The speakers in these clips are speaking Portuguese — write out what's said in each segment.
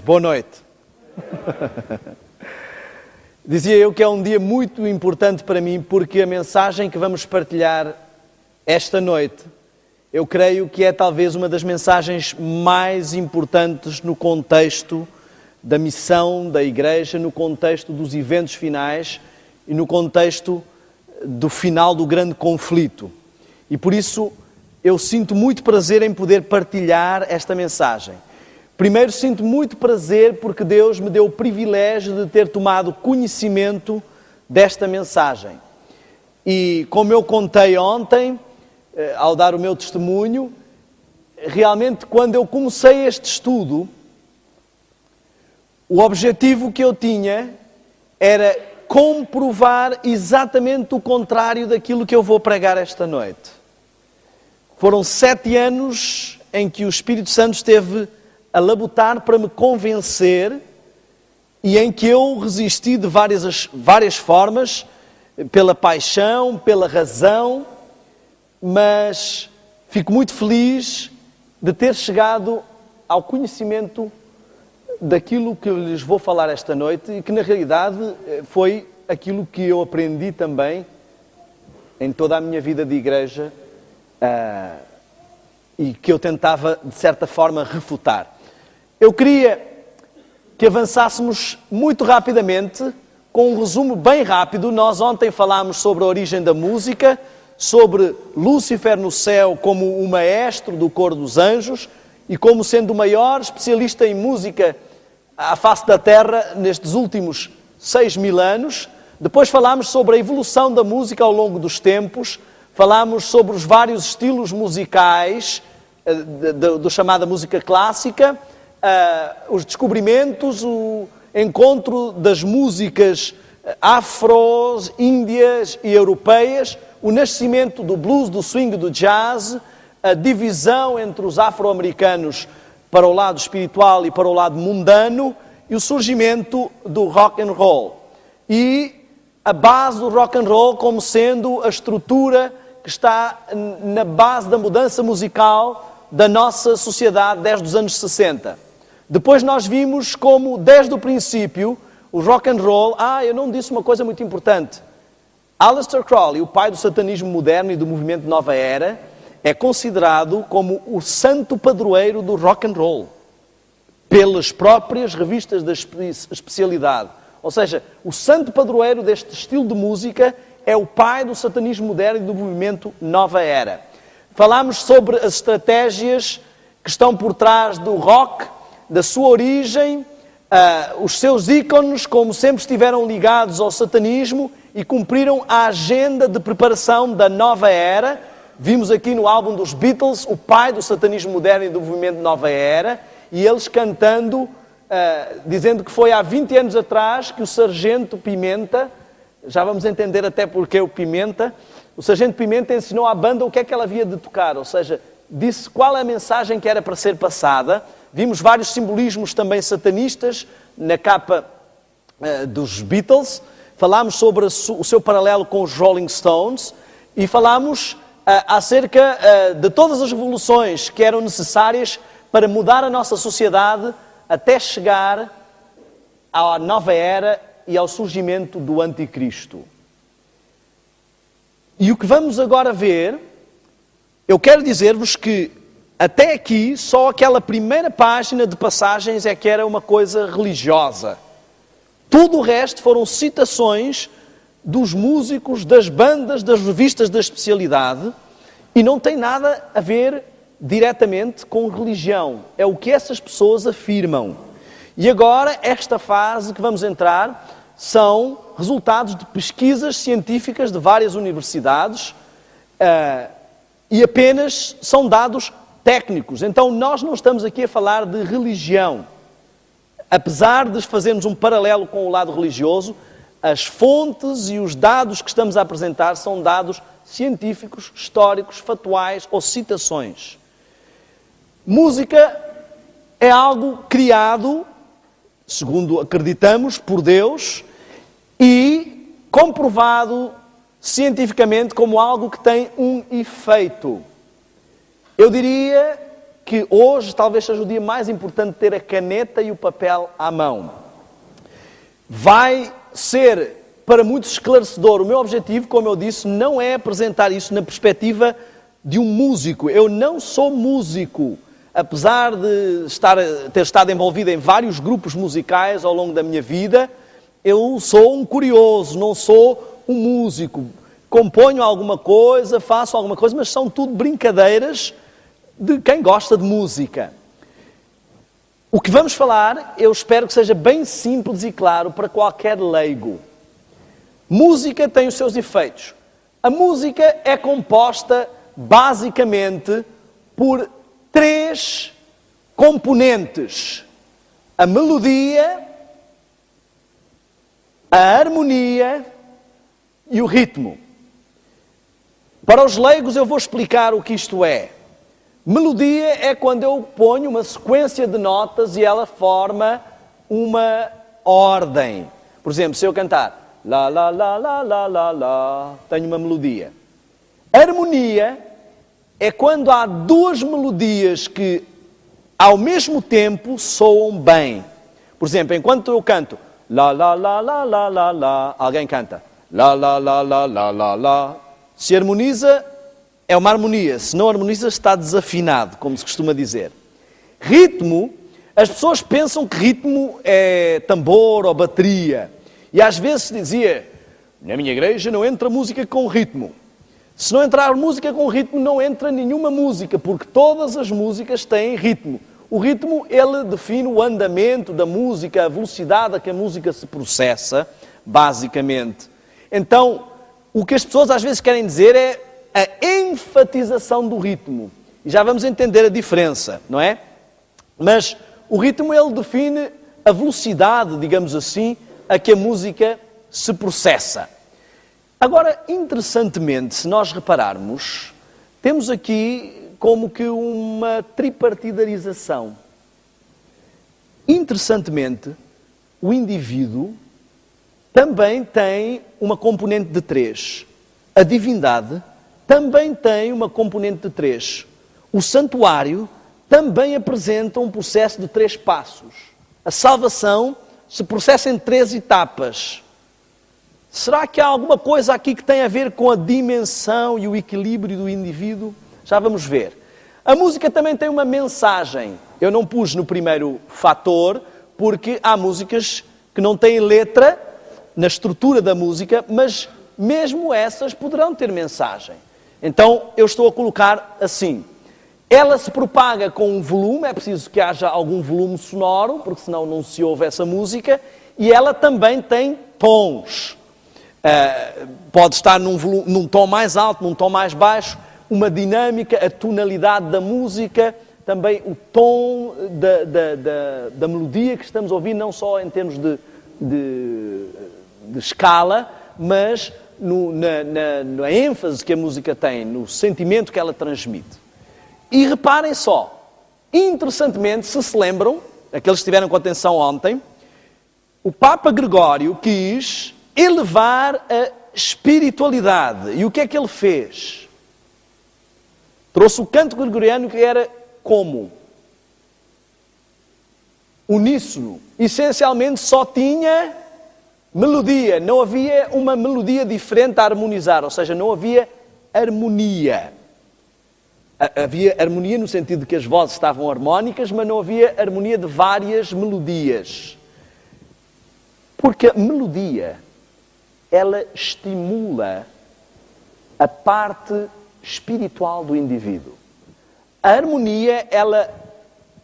Boa noite. Dizia eu que é um dia muito importante para mim porque a mensagem que vamos partilhar esta noite, eu creio que é talvez uma das mensagens mais importantes no contexto da missão da Igreja, no contexto dos eventos finais e no contexto do final do grande conflito. E por isso eu sinto muito prazer em poder partilhar esta mensagem. Primeiro, sinto muito prazer porque Deus me deu o privilégio de ter tomado conhecimento desta mensagem. E como eu contei ontem, ao dar o meu testemunho, realmente quando eu comecei este estudo, o objetivo que eu tinha era comprovar exatamente o contrário daquilo que eu vou pregar esta noite. Foram 7 anos em que o Espírito Santo esteve a labutar para me convencer e em que eu resisti de várias formas, pela paixão, pela razão, mas fico muito feliz de ter chegado ao conhecimento daquilo que eu lhes vou falar esta noite e que na realidade foi aquilo que eu aprendi também em toda a minha vida de igreja e que eu tentava de certa forma refutar. Eu queria que avançássemos muito rapidamente, com um resumo bem rápido. Nós ontem falámos sobre a origem da música, sobre Lúcifer no céu como o maestro do coro dos anjos e como sendo o maior especialista em música à face da terra nestes últimos 6.000 anos. Depois falámos sobre a evolução da música ao longo dos tempos, falámos sobre os vários estilos musicais do chamada música clássica, os descobrimentos, o encontro das músicas afros, índias e europeias, o nascimento do blues, do swing, do jazz, a divisão entre os afro-americanos para o lado espiritual e para o lado mundano e o surgimento do rock and roll. E a base do rock and roll como sendo a estrutura que está na base da mudança musical da nossa sociedade desde os anos 60. Depois nós vimos como, desde o princípio, o rock and roll... eu não disse uma coisa muito importante. Aleister Crowley, o pai do satanismo moderno e do movimento Nova Era, é considerado como o santo padroeiro do rock and roll, pelas próprias revistas da especialidade. Ou seja, o santo padroeiro deste estilo de música é o pai do satanismo moderno e do movimento Nova Era. Falámos sobre as estratégias que estão por trás do rock, da sua origem, os seus ícones, como sempre estiveram ligados ao satanismo e cumpriram a agenda de preparação da nova era. Vimos aqui no álbum dos Beatles o pai do satanismo moderno e do movimento Nova Era, e eles cantando, dizendo que foi há 20 anos atrás que o Sargento Pimenta, já vamos entender até porque o Pimenta, o Sargento Pimenta ensinou à banda o que é que ela havia de tocar, ou seja, disse qual é a mensagem que era para ser passada. Vimos vários simbolismos também satanistas na capa dos Beatles. Falámos sobre o seu paralelo com os Rolling Stones e falámos acerca de todas as revoluções que eram necessárias para mudar a nossa sociedade até chegar à nova era e ao surgimento do Anticristo. E o que vamos agora ver, eu quero dizer-vos que até aqui, só aquela primeira página de passagens é que era uma coisa religiosa. Tudo o resto foram citações dos músicos, das bandas, das revistas da especialidade e não tem nada a ver diretamente com religião. É o que essas pessoas afirmam. E agora, esta fase que vamos entrar são resultados de pesquisas científicas de várias universidades e apenas são dados técnicos. Então, nós não estamos aqui a falar de religião. Apesar de fazermos um paralelo com o lado religioso, as fontes e os dados que estamos a apresentar são dados científicos, históricos, factuais ou citações. Música é algo criado, segundo acreditamos, por Deus e comprovado cientificamente como algo que tem um efeito. Eu diria que hoje talvez seja o dia mais importante ter a caneta e o papel à mão. Vai ser para muitos esclarecedor. O meu objetivo, como eu disse, não é apresentar isso na perspectiva de um músico. Eu não sou músico, apesar de ter estado envolvido em vários grupos musicais ao longo da minha vida. Eu sou um curioso, não sou um músico. Componho alguma coisa, faço alguma coisa, mas são tudo brincadeiras de quem gosta de música. O que vamos falar, eu espero que seja bem simples e claro para qualquer leigo. Música tem os seus efeitos. A música é composta basicamente por 3 componentes: a melodia, a harmonia e o ritmo. Para os leigos eu vou explicar o que isto é. Melodia é quando eu ponho uma sequência de notas e ela forma uma ordem. Por exemplo, se eu cantar lá, lá, lá, lá, lá, lá, lá, tenho uma melodia. Harmonia é quando há 2 melodias que ao mesmo tempo soam bem. Por exemplo, enquanto eu canto lá, lá, lá, lá, lá, lá, lá, alguém canta lá, lá, lá, lá, lá, lá, lá. Se harmoniza, é uma harmonia. Se não harmoniza, está desafinado, como se costuma dizer. Ritmo, as pessoas pensam que ritmo é tambor ou bateria. E às vezes se dizia, na minha igreja não entra música com ritmo. Se não entrar música com ritmo, não entra nenhuma música, porque todas as músicas têm ritmo. O ritmo, ele define o andamento da música, a velocidade a que a música se processa, basicamente. Então, o que as pessoas às vezes querem dizer é a enfatização do ritmo. E já vamos entender a diferença, não é? Mas o ritmo, ele define a velocidade, digamos assim, a que a música se processa. Agora, interessantemente, se nós repararmos, temos aqui como que uma tripartidarização. Interessantemente, o indivíduo também tem uma componente de 3. A divindade também tem uma componente de 3. O santuário também apresenta um processo de 3 passos. A salvação se processa em 3 etapas. Será que há alguma coisa aqui que tem a ver com a dimensão e o equilíbrio do indivíduo? Já vamos ver. A música também tem uma mensagem. Eu não pus no primeiro fator, porque há músicas que não têm letra na estrutura da música, mas mesmo essas poderão ter mensagem. Então, eu estou a colocar assim. Ela se propaga com um volume, é preciso que haja algum volume sonoro, porque senão não se ouve essa música, e ela também tem tons. Pode estar num tom mais alto, num tom mais baixo, uma dinâmica, a tonalidade da música, também o tom da melodia que estamos a ouvir, não só em termos de escala, mas na ênfase que a música tem, no sentimento que ela transmite. E reparem só, interessantemente, se lembram, aqueles que estiveram com atenção ontem, o Papa Gregório quis elevar a espiritualidade. E o que é que ele fez? Trouxe o canto gregoriano que era como? Uníssono. Essencialmente só tinha melodia. Não havia uma melodia diferente a harmonizar. Ou seja, não havia harmonia. Havia harmonia no sentido de que as vozes estavam harmónicas, mas não havia harmonia de várias melodias. Porque a melodia, ela estimula a parte espiritual do indivíduo. A harmonia, ela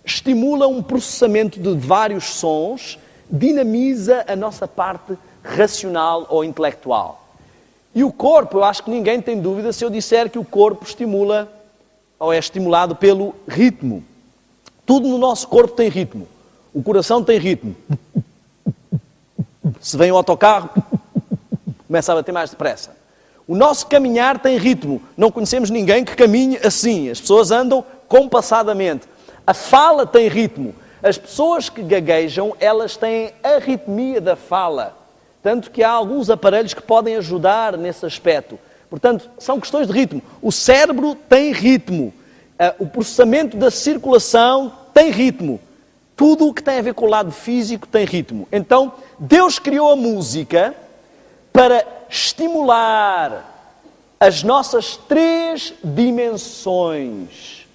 estimula um processamento de vários sons, dinamiza a nossa parte racional ou intelectual. E o corpo, eu acho que ninguém tem dúvida se eu disser que o corpo estimula ou é estimulado pelo ritmo. Tudo no nosso corpo tem ritmo. O coração tem ritmo. Se vem o autocarro, começa a bater mais depressa. O nosso caminhar tem ritmo. Não conhecemos ninguém que caminhe assim. As pessoas andam compassadamente. A fala tem ritmo. As pessoas que gaguejam, elas têm a arritmia da fala. Tanto que há alguns aparelhos que podem ajudar nesse aspecto. Portanto, são questões de ritmo. O cérebro tem ritmo. o processamento da circulação tem ritmo. Tudo o que tem a ver com o lado físico tem ritmo. Então, Deus criou a música para estimular as nossas 3 dimensões.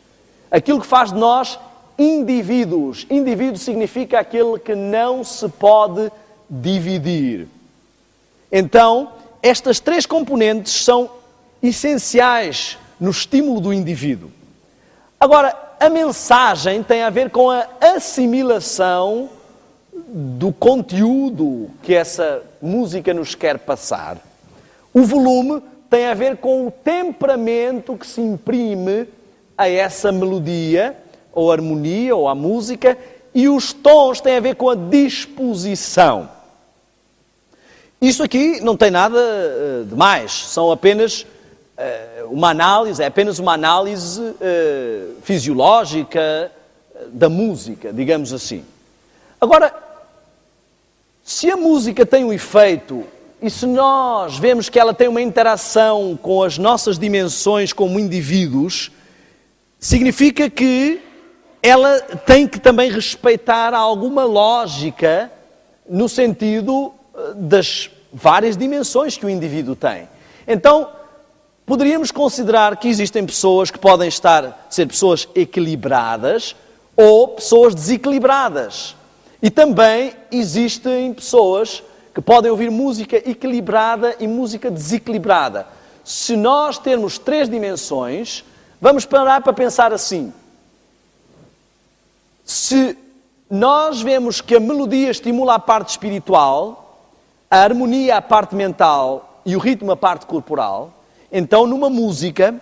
Aquilo que faz de nós indivíduos. Indivíduo significa aquele que não se pode dividir. Então, estas 3 componentes são essenciais no estímulo do indivíduo. Agora, a mensagem tem a ver com a assimilação do conteúdo que essa música nos quer passar. O volume tem a ver com o temperamento que se imprime a essa melodia, ou harmonia, ou à música, e os tons têm a ver com a disposição. Isto aqui não tem nada de mais, são apenas uma análise, é apenas uma análise fisiológica da música, digamos assim. Agora, se a música tem um efeito e se nós vemos que ela tem uma interação com as nossas dimensões como indivíduos, significa que ela tem que também respeitar alguma lógica no sentido das várias dimensões que o indivíduo tem. Então, poderíamos considerar que existem pessoas que podem ser pessoas equilibradas ou pessoas desequilibradas. E também existem pessoas que podem ouvir música equilibrada e música desequilibrada. Se nós termos 3 dimensões, vamos parar para pensar assim. Se nós vemos que a melodia estimula a parte espiritual, a harmonia a parte mental e o ritmo a parte corporal, então numa música,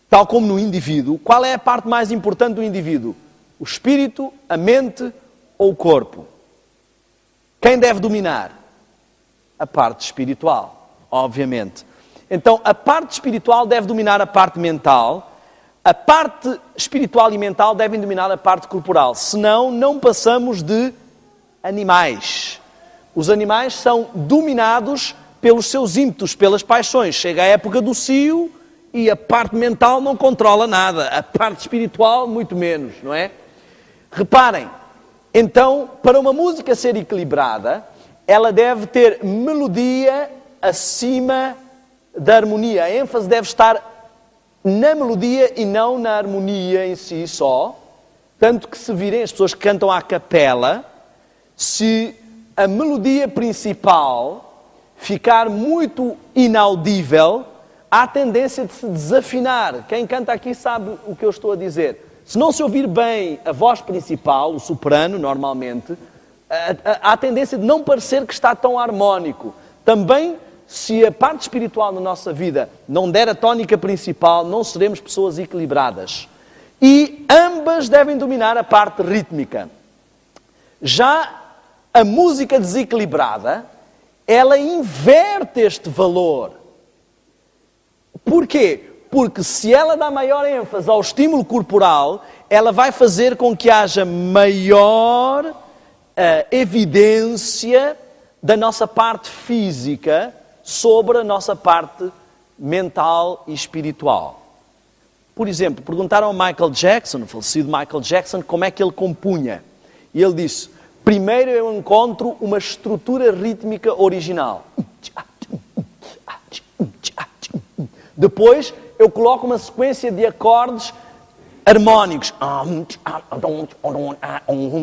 tal como no indivíduo, qual é a parte mais importante do indivíduo? O espírito, a mente ou o corpo? Quem deve dominar? A parte espiritual, obviamente. Então, a parte espiritual deve dominar a parte mental, a parte espiritual e mental devem dominar a parte corporal. Senão, não passamos de animais. Os animais são dominados pelos seus ímpetos, pelas paixões. Chega a época do cio e a parte mental não controla nada. A parte espiritual, muito menos, não é? Reparem, então, para uma música ser equilibrada, ela deve ter melodia acima da harmonia. A ênfase deve estar na melodia e não na harmonia em si só. Tanto que se virem as pessoas que cantam à capela, se a melodia principal ficar muito inaudível, há tendência de se desafinar. Quem canta aqui sabe o que eu estou a dizer. Se não se ouvir bem a voz principal, o soprano, normalmente, há tendência de não parecer que está tão harmónico. Também, se a parte espiritual na nossa vida não der a tónica principal, não seremos pessoas equilibradas. E ambas devem dominar a parte rítmica. Já a música desequilibrada, ela inverte este valor. Porquê? Porque se ela dá maior ênfase ao estímulo corporal, ela vai fazer com que haja maior evidência da nossa parte física sobre a nossa parte mental e espiritual. Por exemplo, perguntaram ao Michael Jackson, o falecido Michael Jackson, como é que ele compunha. E ele disse: primeiro eu encontro uma estrutura rítmica original. Depois eu coloco uma sequência de acordes harmónicos.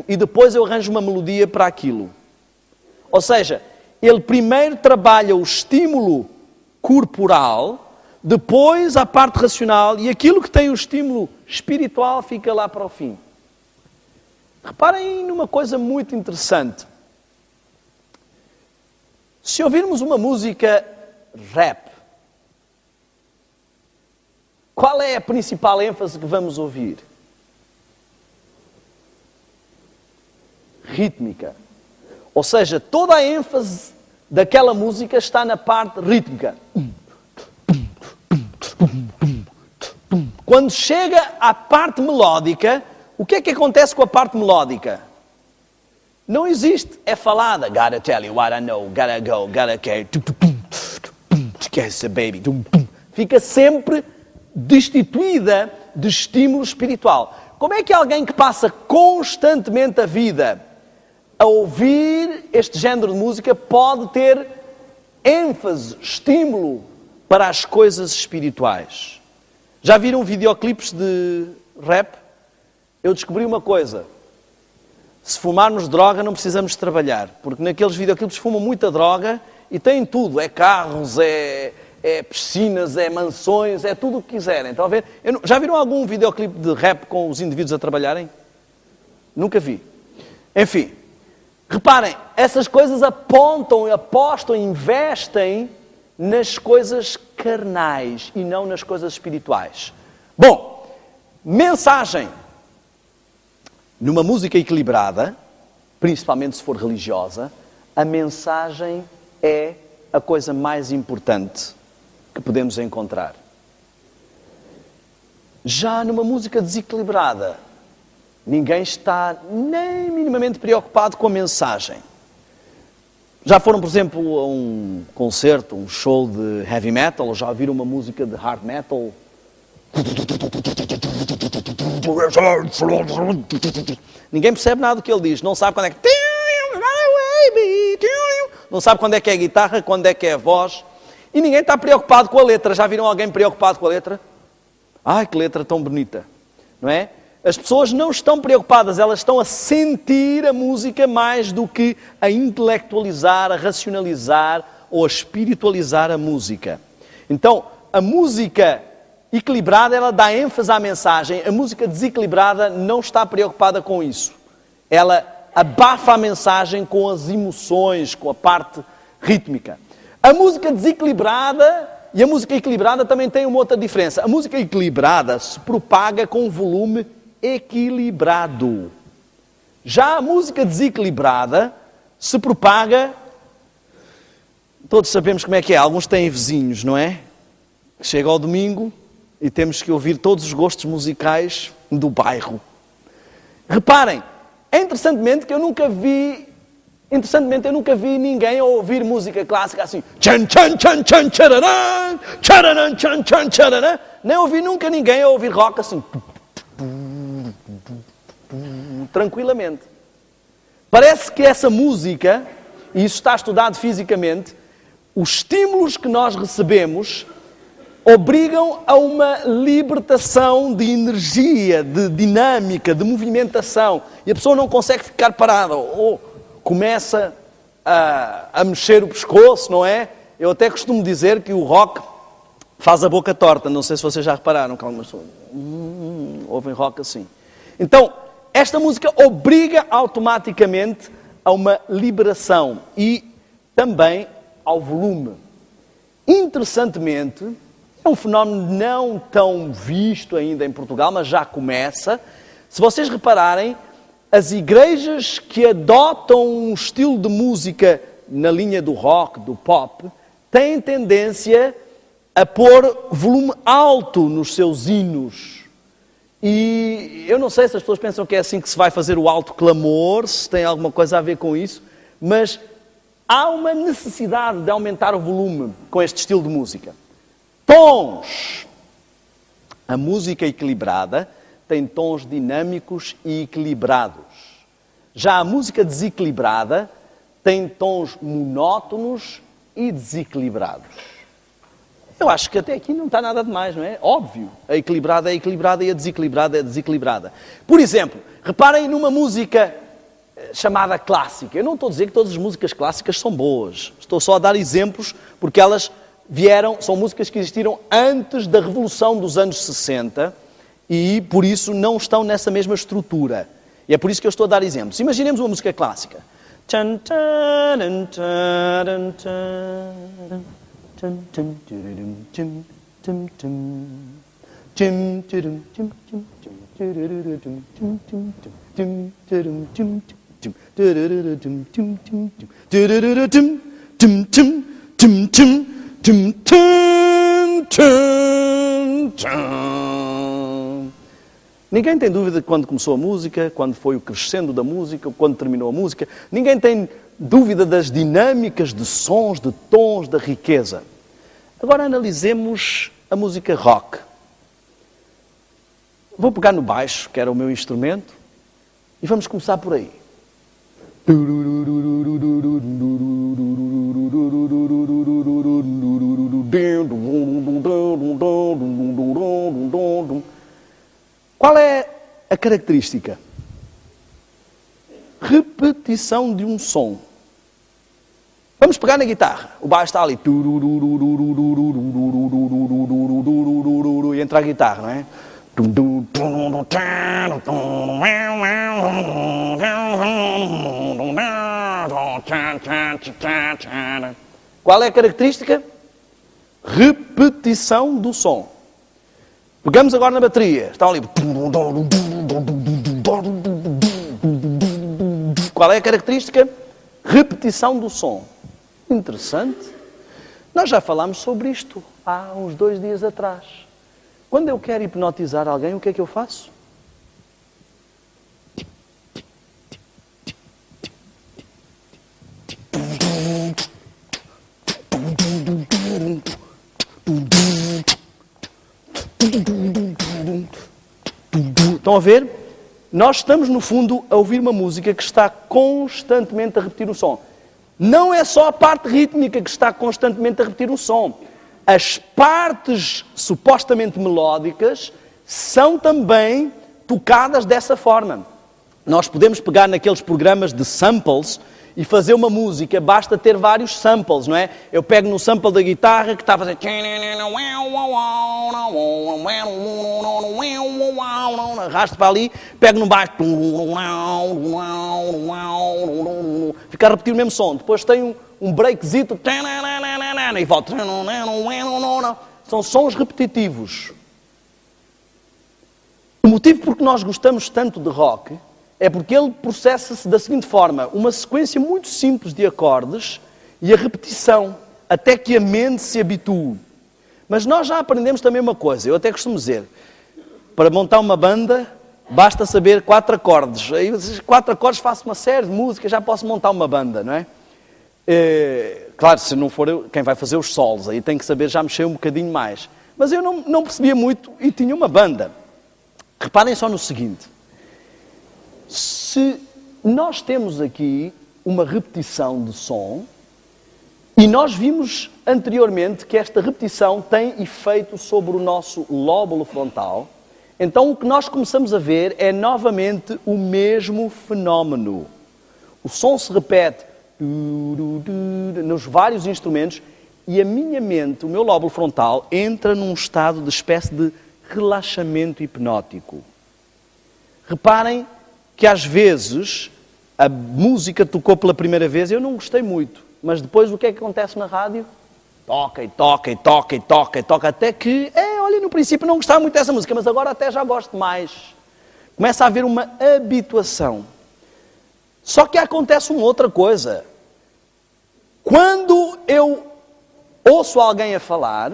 E depois eu arranjo uma melodia para aquilo. Ou seja, ele primeiro trabalha o estímulo corporal, depois a parte racional, e aquilo que tem o estímulo espiritual fica lá para o fim. Reparem numa coisa muito interessante. Se ouvirmos uma música rap, qual é a principal ênfase que vamos ouvir? Rítmica. Ou seja, toda a ênfase daquela música está na parte rítmica. Quando chega à parte melódica, o que é que acontece com a parte melódica? Não existe. É falada. Gotta tell you what I know. Gotta go. Gotta care. Baby. Fica sempre destituída de estímulo espiritual. Como é que alguém que passa constantemente a vida a ouvir este género de música pode ter ênfase, estímulo para as coisas espirituais? Já viram videoclipes de rap? Eu descobri uma coisa. Se fumarmos droga não precisamos trabalhar, porque naqueles videoclipes fumam muita droga e têm tudo. É carros, é piscinas, é mansões, é tudo o que quiserem. Estão a ver? Já viram algum videoclipe de rap com os indivíduos a trabalharem? Nunca vi. Enfim, reparem, essas coisas apontam, apostam, investem nas coisas carnais e não nas coisas espirituais. Bom, mensagem. Numa música equilibrada, principalmente se for religiosa, a mensagem é a coisa mais importante que podemos encontrar. Já numa música desequilibrada, ninguém está nem minimamente preocupado com a mensagem. Já foram, por exemplo, a um concerto, um show de heavy metal, ou já ouviram uma música de hard metal? Ninguém percebe nada do que ele diz, não sabe quando é que... Não sabe quando é que é a guitarra, quando é que é a voz. E ninguém está preocupado com a letra. Já viram alguém preocupado com a letra? Ai, que letra tão bonita. Não é? As pessoas não estão preocupadas, elas estão a sentir a música mais do que a intelectualizar, a racionalizar ou a espiritualizar a música. Então, a música equilibrada, ela dá ênfase à mensagem. A música desequilibrada não está preocupada com isso. Ela abafa a mensagem com as emoções, com a parte rítmica. A música desequilibrada e a música equilibrada também tem uma outra diferença. A música equilibrada se propaga com um volume equilibrado. Já a música desequilibrada se propaga... Todos sabemos como é que é. Alguns têm vizinhos, não é? Chega ao domingo e temos que ouvir todos os gostos musicais do bairro. Reparem, é interessantemente eu nunca vi ninguém a ouvir música clássica assim. Tchan, tchan, tchan, tchan, tchararam, tchararam, tchan, tchan, tchararam. Nem ouvi nunca ninguém a ouvir rock assim. Tranquilamente. Parece que essa música, e isso está estudado fisicamente, os estímulos que nós recebemos obrigam a uma libertação de energia, de dinâmica, de movimentação. E a pessoa não consegue ficar parada. Ou começa a mexer o pescoço, não é? Eu até costumo dizer que o rock faz a boca torta. Não sei se vocês já repararam que algumas pessoas ouvem rock assim. Então, esta música obriga automaticamente a uma liberação e também ao volume. Interessantemente, é um fenómeno não tão visto ainda em Portugal, mas já começa. Se vocês repararem, as igrejas que adotam um estilo de música na linha do rock, do pop, têm tendência a pôr volume alto nos seus hinos. E eu não sei se as pessoas pensam que é assim que se vai fazer o alto clamor, se tem alguma coisa a ver com isso, mas há uma necessidade de aumentar o volume com este estilo de música. Tons. A música equilibrada tem tons dinâmicos e equilibrados. Já a música desequilibrada tem tons monótonos e desequilibrados. Eu acho que até aqui não está nada de mais, não é? Óbvio. A equilibrada é equilibrada e a desequilibrada é desequilibrada. Por exemplo, reparem numa música chamada clássica. Eu não estou a dizer que todas as músicas clássicas são boas. Estou só a dar exemplos porque elas são músicas que existiram antes da Revolução dos anos 60 e, por isso, não estão nessa mesma estrutura. E é por isso que eu estou a dar exemplos. Imaginemos uma música clássica. Ninguém tem dúvida de quando começou a música, quando foi o crescendo da música, quando terminou a música. Ninguém tem dúvida das dinâmicas, de sons, de tons, da riqueza. Agora analisemos a música rock. Vou pegar no baixo, que era o meu instrumento, e vamos começar por aí. Qual é a característica? Repetição de um som. Vamos pegar na guitarra. O baixo está ali. E entra a guitarra, não é? Qual é a característica? Repetição do som. Pegamos agora na bateria. Está ali. Qual é a característica? Repetição do som. Interessante. Nós já falámos sobre isto há uns 2 dias atrás. Quando eu quero hipnotizar alguém, o que é que eu faço? Estão a ver? Nós estamos, no fundo, a ouvir uma música que está constantemente a repetir o som. Não é só a parte rítmica que está constantemente a repetir o som. As partes supostamente melódicas são também tocadas dessa forma. Nós podemos pegar naqueles programas de samples e fazer uma música, basta ter vários samples, não é? Eu pego no sample da guitarra que está a fazer... Arrasto para ali, pego no baixo... Fica a repetir o mesmo som. Depois tem um breakzito... E volta... São sons repetitivos. O motivo por que nós gostamos tanto de rock... é porque ele processa-se da seguinte forma, uma sequência muito simples de acordes e a repetição, até que a mente se habitue. Mas nós já aprendemos também uma coisa, eu até costumo dizer, para montar uma banda, basta saber 4 acordes. Aí, 4 acordes, faço uma série de músicas, já posso montar uma banda, não é? Claro, se não for eu, quem vai fazer os solos, aí tem que saber já mexer um bocadinho mais. Mas eu não percebia muito e tinha uma banda. Reparem só no seguinte. Se nós temos aqui uma repetição de som, e nós vimos anteriormente que esta repetição tem efeito sobre o nosso lóbulo frontal, então o que nós começamos a ver é novamente o mesmo fenómeno. O som se repete nos vários instrumentos e a minha mente, o meu lóbulo frontal, entra num estado de espécie de relaxamento hipnótico. Reparem que às vezes a música tocou pela primeira vez e eu não gostei muito. Mas depois o que é que acontece na rádio? Toca e toca e toca e toca e toca, até que, olha, no princípio não gostava muito dessa música, mas agora até já gosto mais. Começa a haver uma habituação. Só que acontece uma outra coisa. Quando eu ouço alguém a falar,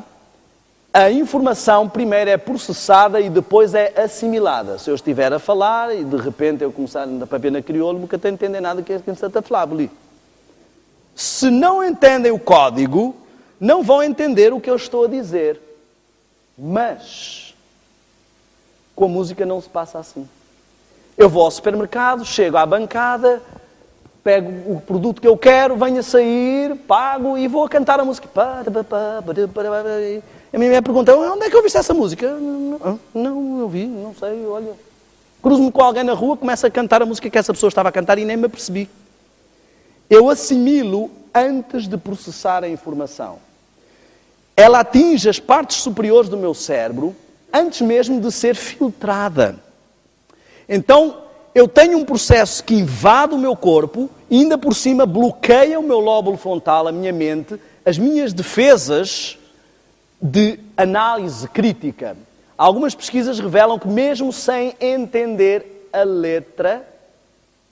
a informação primeiro é processada e depois é assimilada. Se eu estiver a falar e de repente eu começar a papel na crioulo, nunca tenho entender nada que é que está a falar ali. Se não entendem o código, não vão entender o que eu estou a dizer. Mas com a música não se passa assim. Eu vou ao supermercado, chego à bancada, pego o produto que eu quero, venho a sair, pago e vou a cantar a música. A minha mulher pergunta, onde é que ouviste essa música? Não ouvi, não sei, olha. Cruzo-me com alguém na rua, começo a cantar a música que essa pessoa estava a cantar e nem me apercebi. Eu assimilo antes de processar a informação. Ela atinge as partes superiores do meu cérebro antes mesmo de ser filtrada. Então, eu tenho um processo que invade o meu corpo e ainda por cima bloqueia o meu lóbulo frontal, a minha mente, as minhas defesas de análise crítica. Algumas pesquisas revelam que mesmo sem entender a letra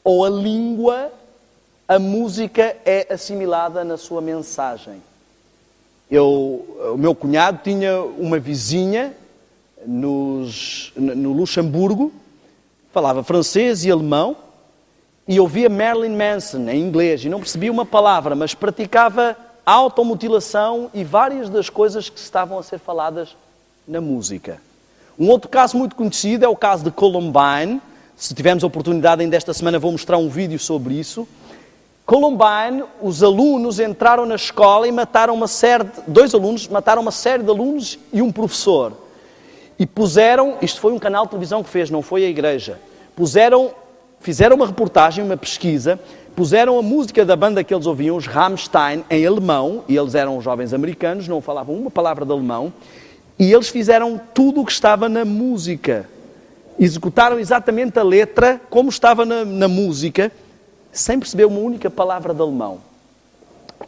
ou a língua, a música é assimilada na sua mensagem. O meu cunhado tinha uma vizinha no Luxemburgo, falava francês e alemão, e ouvia Marilyn Manson em inglês, e não percebia uma palavra, mas praticava automutilação e várias das coisas que estavam a ser faladas na música. Um outro caso muito conhecido é o caso de Columbine. Se tivermos a oportunidade ainda esta semana vou mostrar um vídeo sobre isso. Columbine, os alunos entraram na escola e mataram dois alunos, mataram uma série de alunos e um professor. E puseram, isto foi um canal de televisão que fez, não foi a igreja, fizeram uma reportagem, uma pesquisa, puseram a música da banda que eles ouviam, os Rammstein, em alemão, e eles eram jovens americanos, não falavam uma palavra de alemão, e eles fizeram tudo o que estava na música. Executaram exatamente a letra como estava na música, sem perceber uma única palavra de alemão.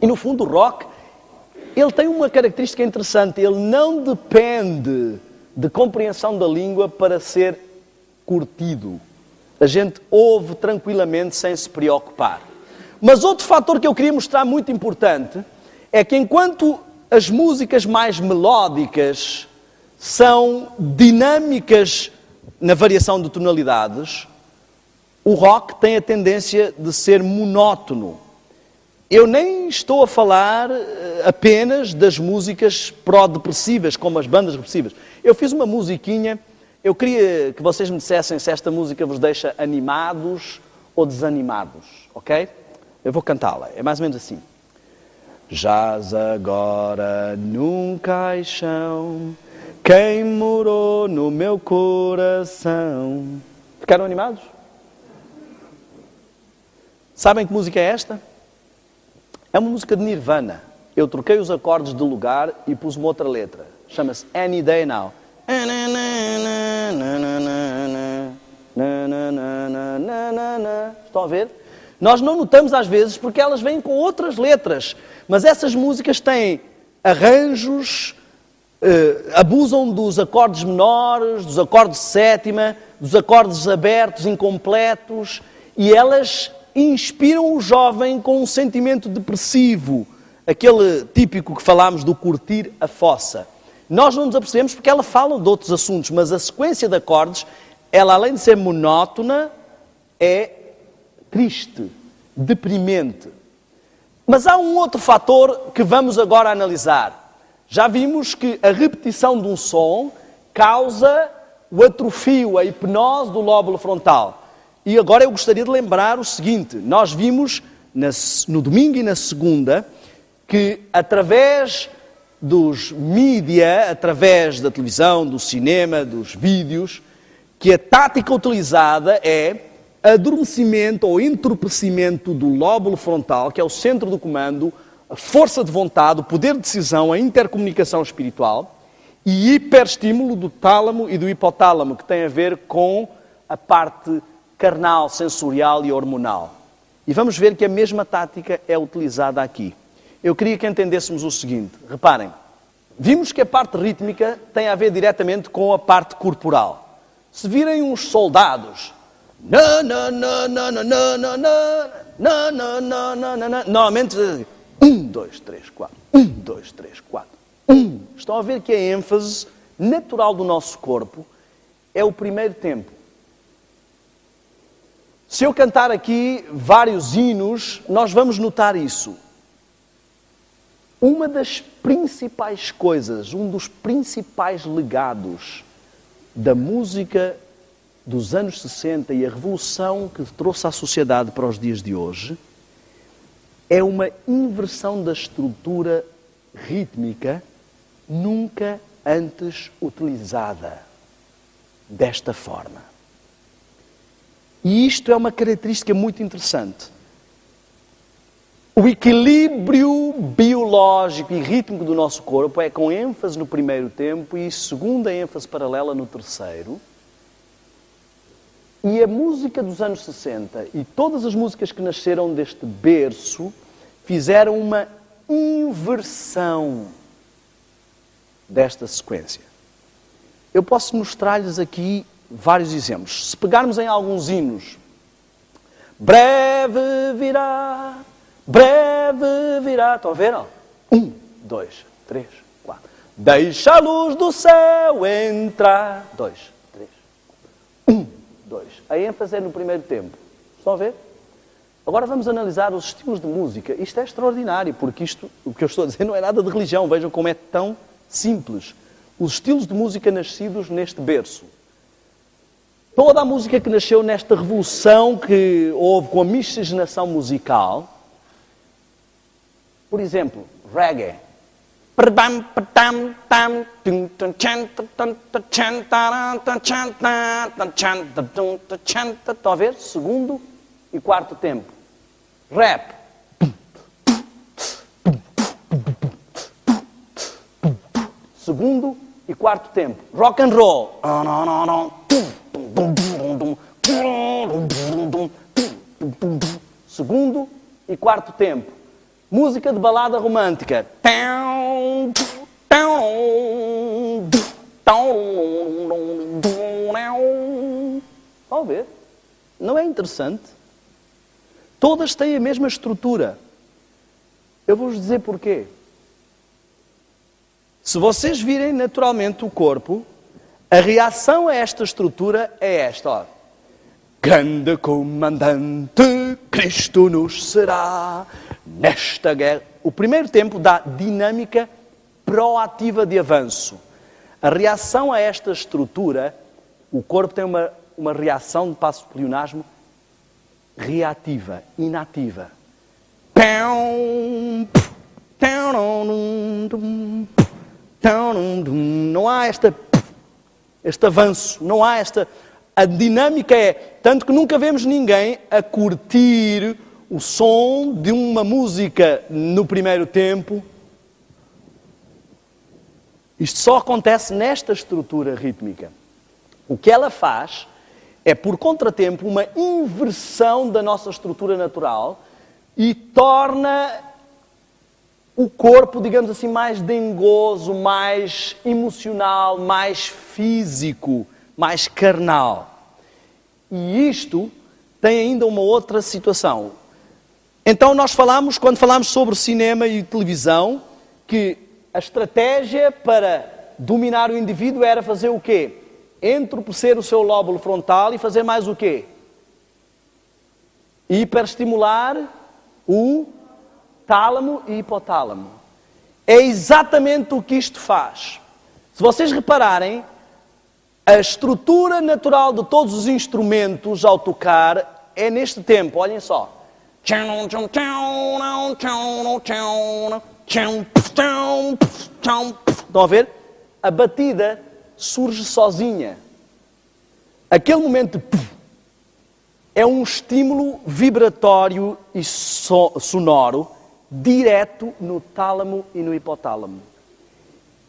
E no fundo o rock, ele tem uma característica interessante, ele não depende de compreensão da língua para ser curtido. A gente ouve tranquilamente sem se preocupar. Mas outro fator que eu queria mostrar muito importante é que enquanto as músicas mais melódicas são dinâmicas na variação de tonalidades, o rock tem a tendência de ser monótono. Eu nem estou a falar apenas das músicas pró-depressivas, como as bandas depressivas. Eu fiz uma musiquinha, eu queria que vocês me dissessem se esta música vos deixa animados ou desanimados, ok? Eu vou cantá-la, é mais ou menos assim. Jaz agora num caixão, quem morou no meu coração. Ficaram animados? Sabem que música é esta? É uma música de Nirvana. Eu troquei os acordes de lugar e pus uma outra letra. Chama-se Any Day Now. Estão a ver? Nós não notamos às vezes porque elas vêm com outras letras. Mas essas músicas têm arranjos, abusam dos acordes menores, dos acordes de sétima, dos acordes abertos, incompletos, e elas inspiram o jovem com um sentimento depressivo, aquele típico que falámos do curtir a fossa. Nós não nos apercebemos porque ela fala de outros assuntos, mas a sequência de acordes, ela além de ser monótona, é triste, deprimente. Mas há um outro fator que vamos agora analisar. Já vimos que a repetição de um som causa o atrofio, a hipnose do lóbulo frontal. E agora eu gostaria de lembrar o seguinte, nós vimos no domingo e na segunda que através dos mídia, através da televisão, do cinema, dos vídeos, que a tática utilizada é adormecimento ou entorpecimento do lóbulo frontal, que é o centro do comando, a força de vontade, o poder de decisão, a intercomunicação espiritual, e hiperestímulo do tálamo e do hipotálamo, que tem a ver com a parte carnal, sensorial e hormonal. E vamos ver que a mesma tática é utilizada aqui. Eu queria que entendêssemos o seguinte, reparem, vimos que a parte rítmica tem a ver diretamente com a parte corporal. Se virem uns soldados, normalmente 1, 2, 3, 4, 1, 2, 3, 4, 1. Estão a ver que a ênfase natural do nosso corpo é o primeiro tempo. Se eu cantar aqui vários hinos, nós vamos notar isso. Uma das principais coisas, um dos principais legados da música dos anos 60 e a revolução que trouxe à sociedade para os dias de hoje, é uma inversão da estrutura rítmica nunca antes utilizada desta forma. E isto é uma característica muito interessante. O equilíbrio biológico e rítmico do nosso corpo é com ênfase no primeiro tempo e segunda ênfase paralela no terceiro. E a música dos anos 60 e todas as músicas que nasceram deste berço fizeram uma inversão desta sequência. Eu posso mostrar-lhes aqui vários exemplos. Se pegarmos em alguns hinos, breve virá, estão a ver? 1, 2, 3, 4. Deixa a luz do céu entrar. 2, 3, 1, 2. A ênfase é no primeiro tempo. Estão a ver? Agora vamos analisar os estilos de música. Isto é extraordinário, porque isto, o que eu estou a dizer não é nada de religião. Vejam como é tão simples. os estilos de música nascidos neste berço. Toda a música que nasceu nesta revolução que houve com a miscigenação musical, por exemplo, reggae. Estão a ver? Segundo e quarto tempo. Rap. Segundo e quarto tempo. Rock and roll. Segundo e quarto tempo. Música de balada romântica. Estão a ver? Não é interessante? Todas têm a mesma estrutura. Eu vou-vos dizer porquê. Se vocês virem naturalmente o corpo, a reação a esta estrutura é esta, ó. Grande comandante, Cristo nos será nesta guerra. O primeiro tempo dá dinâmica proativa de avanço. A reação a esta estrutura, o corpo tem uma reação de passo de pleonasmo reativa, inativa. Não há este avanço, não há esta... A dinâmica é... Tanto que nunca vemos ninguém a curtir o som de uma música no primeiro tempo. Isto só acontece nesta estrutura rítmica. O que ela faz é, por contratempo, uma inversão da nossa estrutura natural e torna o corpo, digamos assim, mais dengoso, mais emocional, mais físico, mais carnal. E isto tem ainda uma outra situação. Então nós falamos, quando falamos sobre cinema e televisão, que a estratégia para dominar o indivíduo era fazer o quê? Entorpecer o seu lóbulo frontal e fazer mais o quê? Hiperestimular o tálamo e hipotálamo. É exatamente o que isto faz. Se vocês repararem, a estrutura natural de todos os instrumentos ao tocar é neste tempo, olhem só. Estão a ver? A batida surge sozinha. Aquele momento é um estímulo vibratório e sonoro direto no tálamo e no hipotálamo.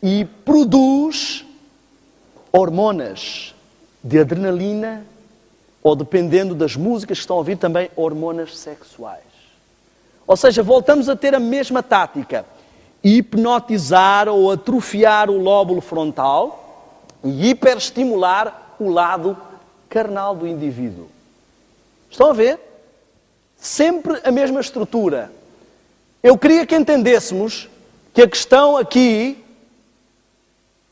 E produz hormonas de adrenalina ou, dependendo das músicas que estão a ouvir, também hormonas sexuais. Ou seja, voltamos a ter a mesma tática. Hipnotizar ou atrofiar o lóbulo frontal e hiperestimular o lado carnal do indivíduo. Estão a ver? Sempre a mesma estrutura. Eu queria que entendêssemos que a questão aqui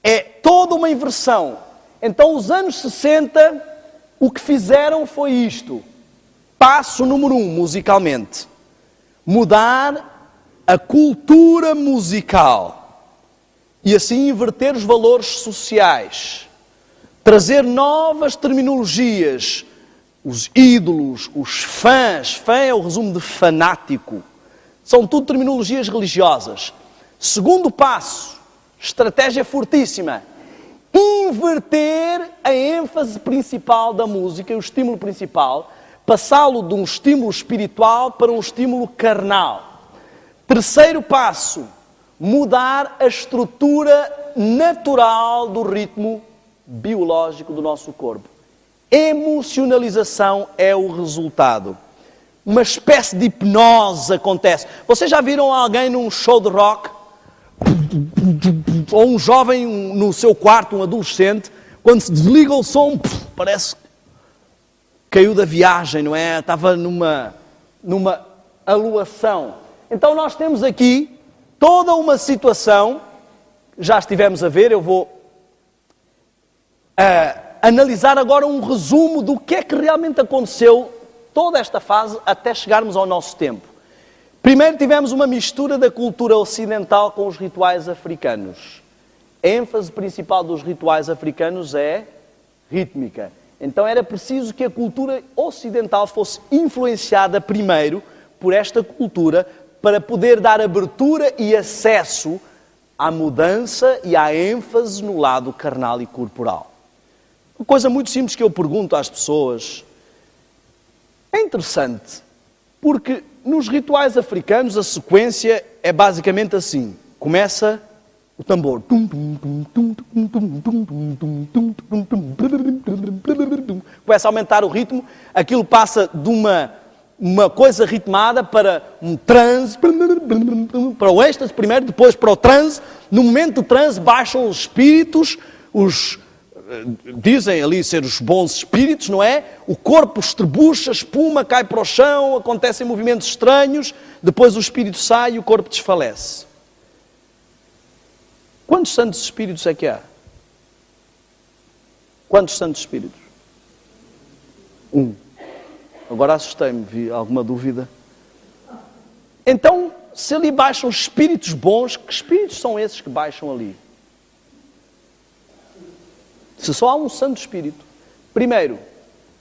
é toda uma inversão. Então, os anos 60, o que fizeram foi isto. Passo número 1, musicalmente. Mudar a cultura musical. E assim inverter os valores sociais. Trazer novas terminologias. Os ídolos, os fãs. Fã é o resumo de fanático. São tudo terminologias religiosas. Segundo passo, estratégia fortíssima. Inverter a ênfase principal da música, o estímulo principal, passá-lo de um estímulo espiritual para um estímulo carnal. Terceiro passo, mudar a estrutura natural do ritmo biológico do nosso corpo. Emocionalização é o resultado. Uma espécie de hipnose acontece. Vocês já viram alguém num show de rock? Ou um jovem no seu quarto, um adolescente, quando se desliga o som, parece que caiu da viagem, não é? Estava numa aluação. Então nós temos aqui toda uma situação, já estivemos a ver, eu vou analisar agora um resumo do que é que realmente aconteceu toda esta fase até chegarmos ao nosso tempo. Primeiro tivemos uma mistura da cultura ocidental com os rituais africanos. A ênfase principal dos rituais africanos é rítmica. Então era preciso que a cultura ocidental fosse influenciada primeiro por esta cultura para poder dar abertura e acesso à mudança e à ênfase no lado carnal e corporal. Uma coisa muito simples que eu pergunto às pessoas. É interessante, porque nos rituais africanos a sequência é basicamente assim. Começa o tambor. Começa a aumentar o ritmo. Aquilo passa de uma coisa ritmada para um transe, para o êxtase primeiro, depois para o transe. No momento do transe baixam os espíritos, dizem ali ser os bons espíritos, não é? O corpo estrebucha, espuma, cai para o chão, acontecem movimentos estranhos, depois o espírito sai e o corpo desfalece. Quantos santos espíritos é que há? Quantos santos espíritos? Um. Agora assustei-me, vi alguma dúvida. Então, se ali baixam espíritos bons, que espíritos são esses que baixam ali? Se só há um santo espírito. Primeiro,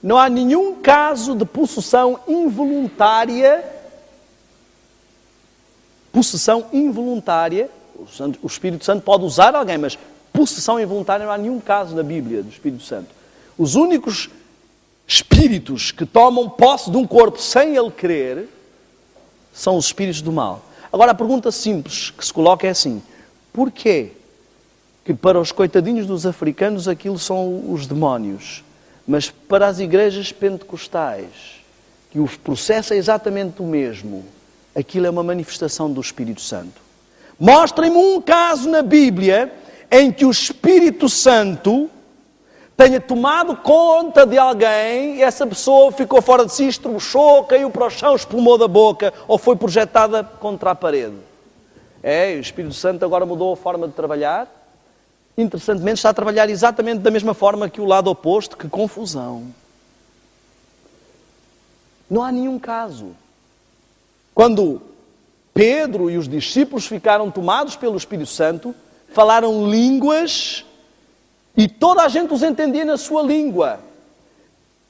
não há nenhum caso de possessão involuntária. Possessão involuntária. O Espírito Santo pode usar alguém, mas possessão involuntária não há nenhum caso na Bíblia do Espírito Santo. Os únicos espíritos que tomam posse de um corpo sem ele querer são os espíritos do mal. Agora a pergunta simples que se coloca é assim: porquê que para os coitadinhos dos africanos aquilo são os demónios, mas para as igrejas pentecostais, que o processo é exatamente o mesmo, aquilo é uma manifestação do Espírito Santo? Mostrem-me um caso na Bíblia em que o Espírito Santo tenha tomado conta de alguém e essa pessoa ficou fora de si, estruchou, caiu para o chão, espumou da boca ou foi projetada contra a parede. O Espírito Santo agora mudou a forma de trabalhar. Interessantemente, está a trabalhar exatamente da mesma forma que o lado oposto. Que confusão. Não há nenhum caso. Quando Pedro e os discípulos ficaram tomados pelo Espírito Santo, falaram línguas e toda a gente os entendia na sua língua.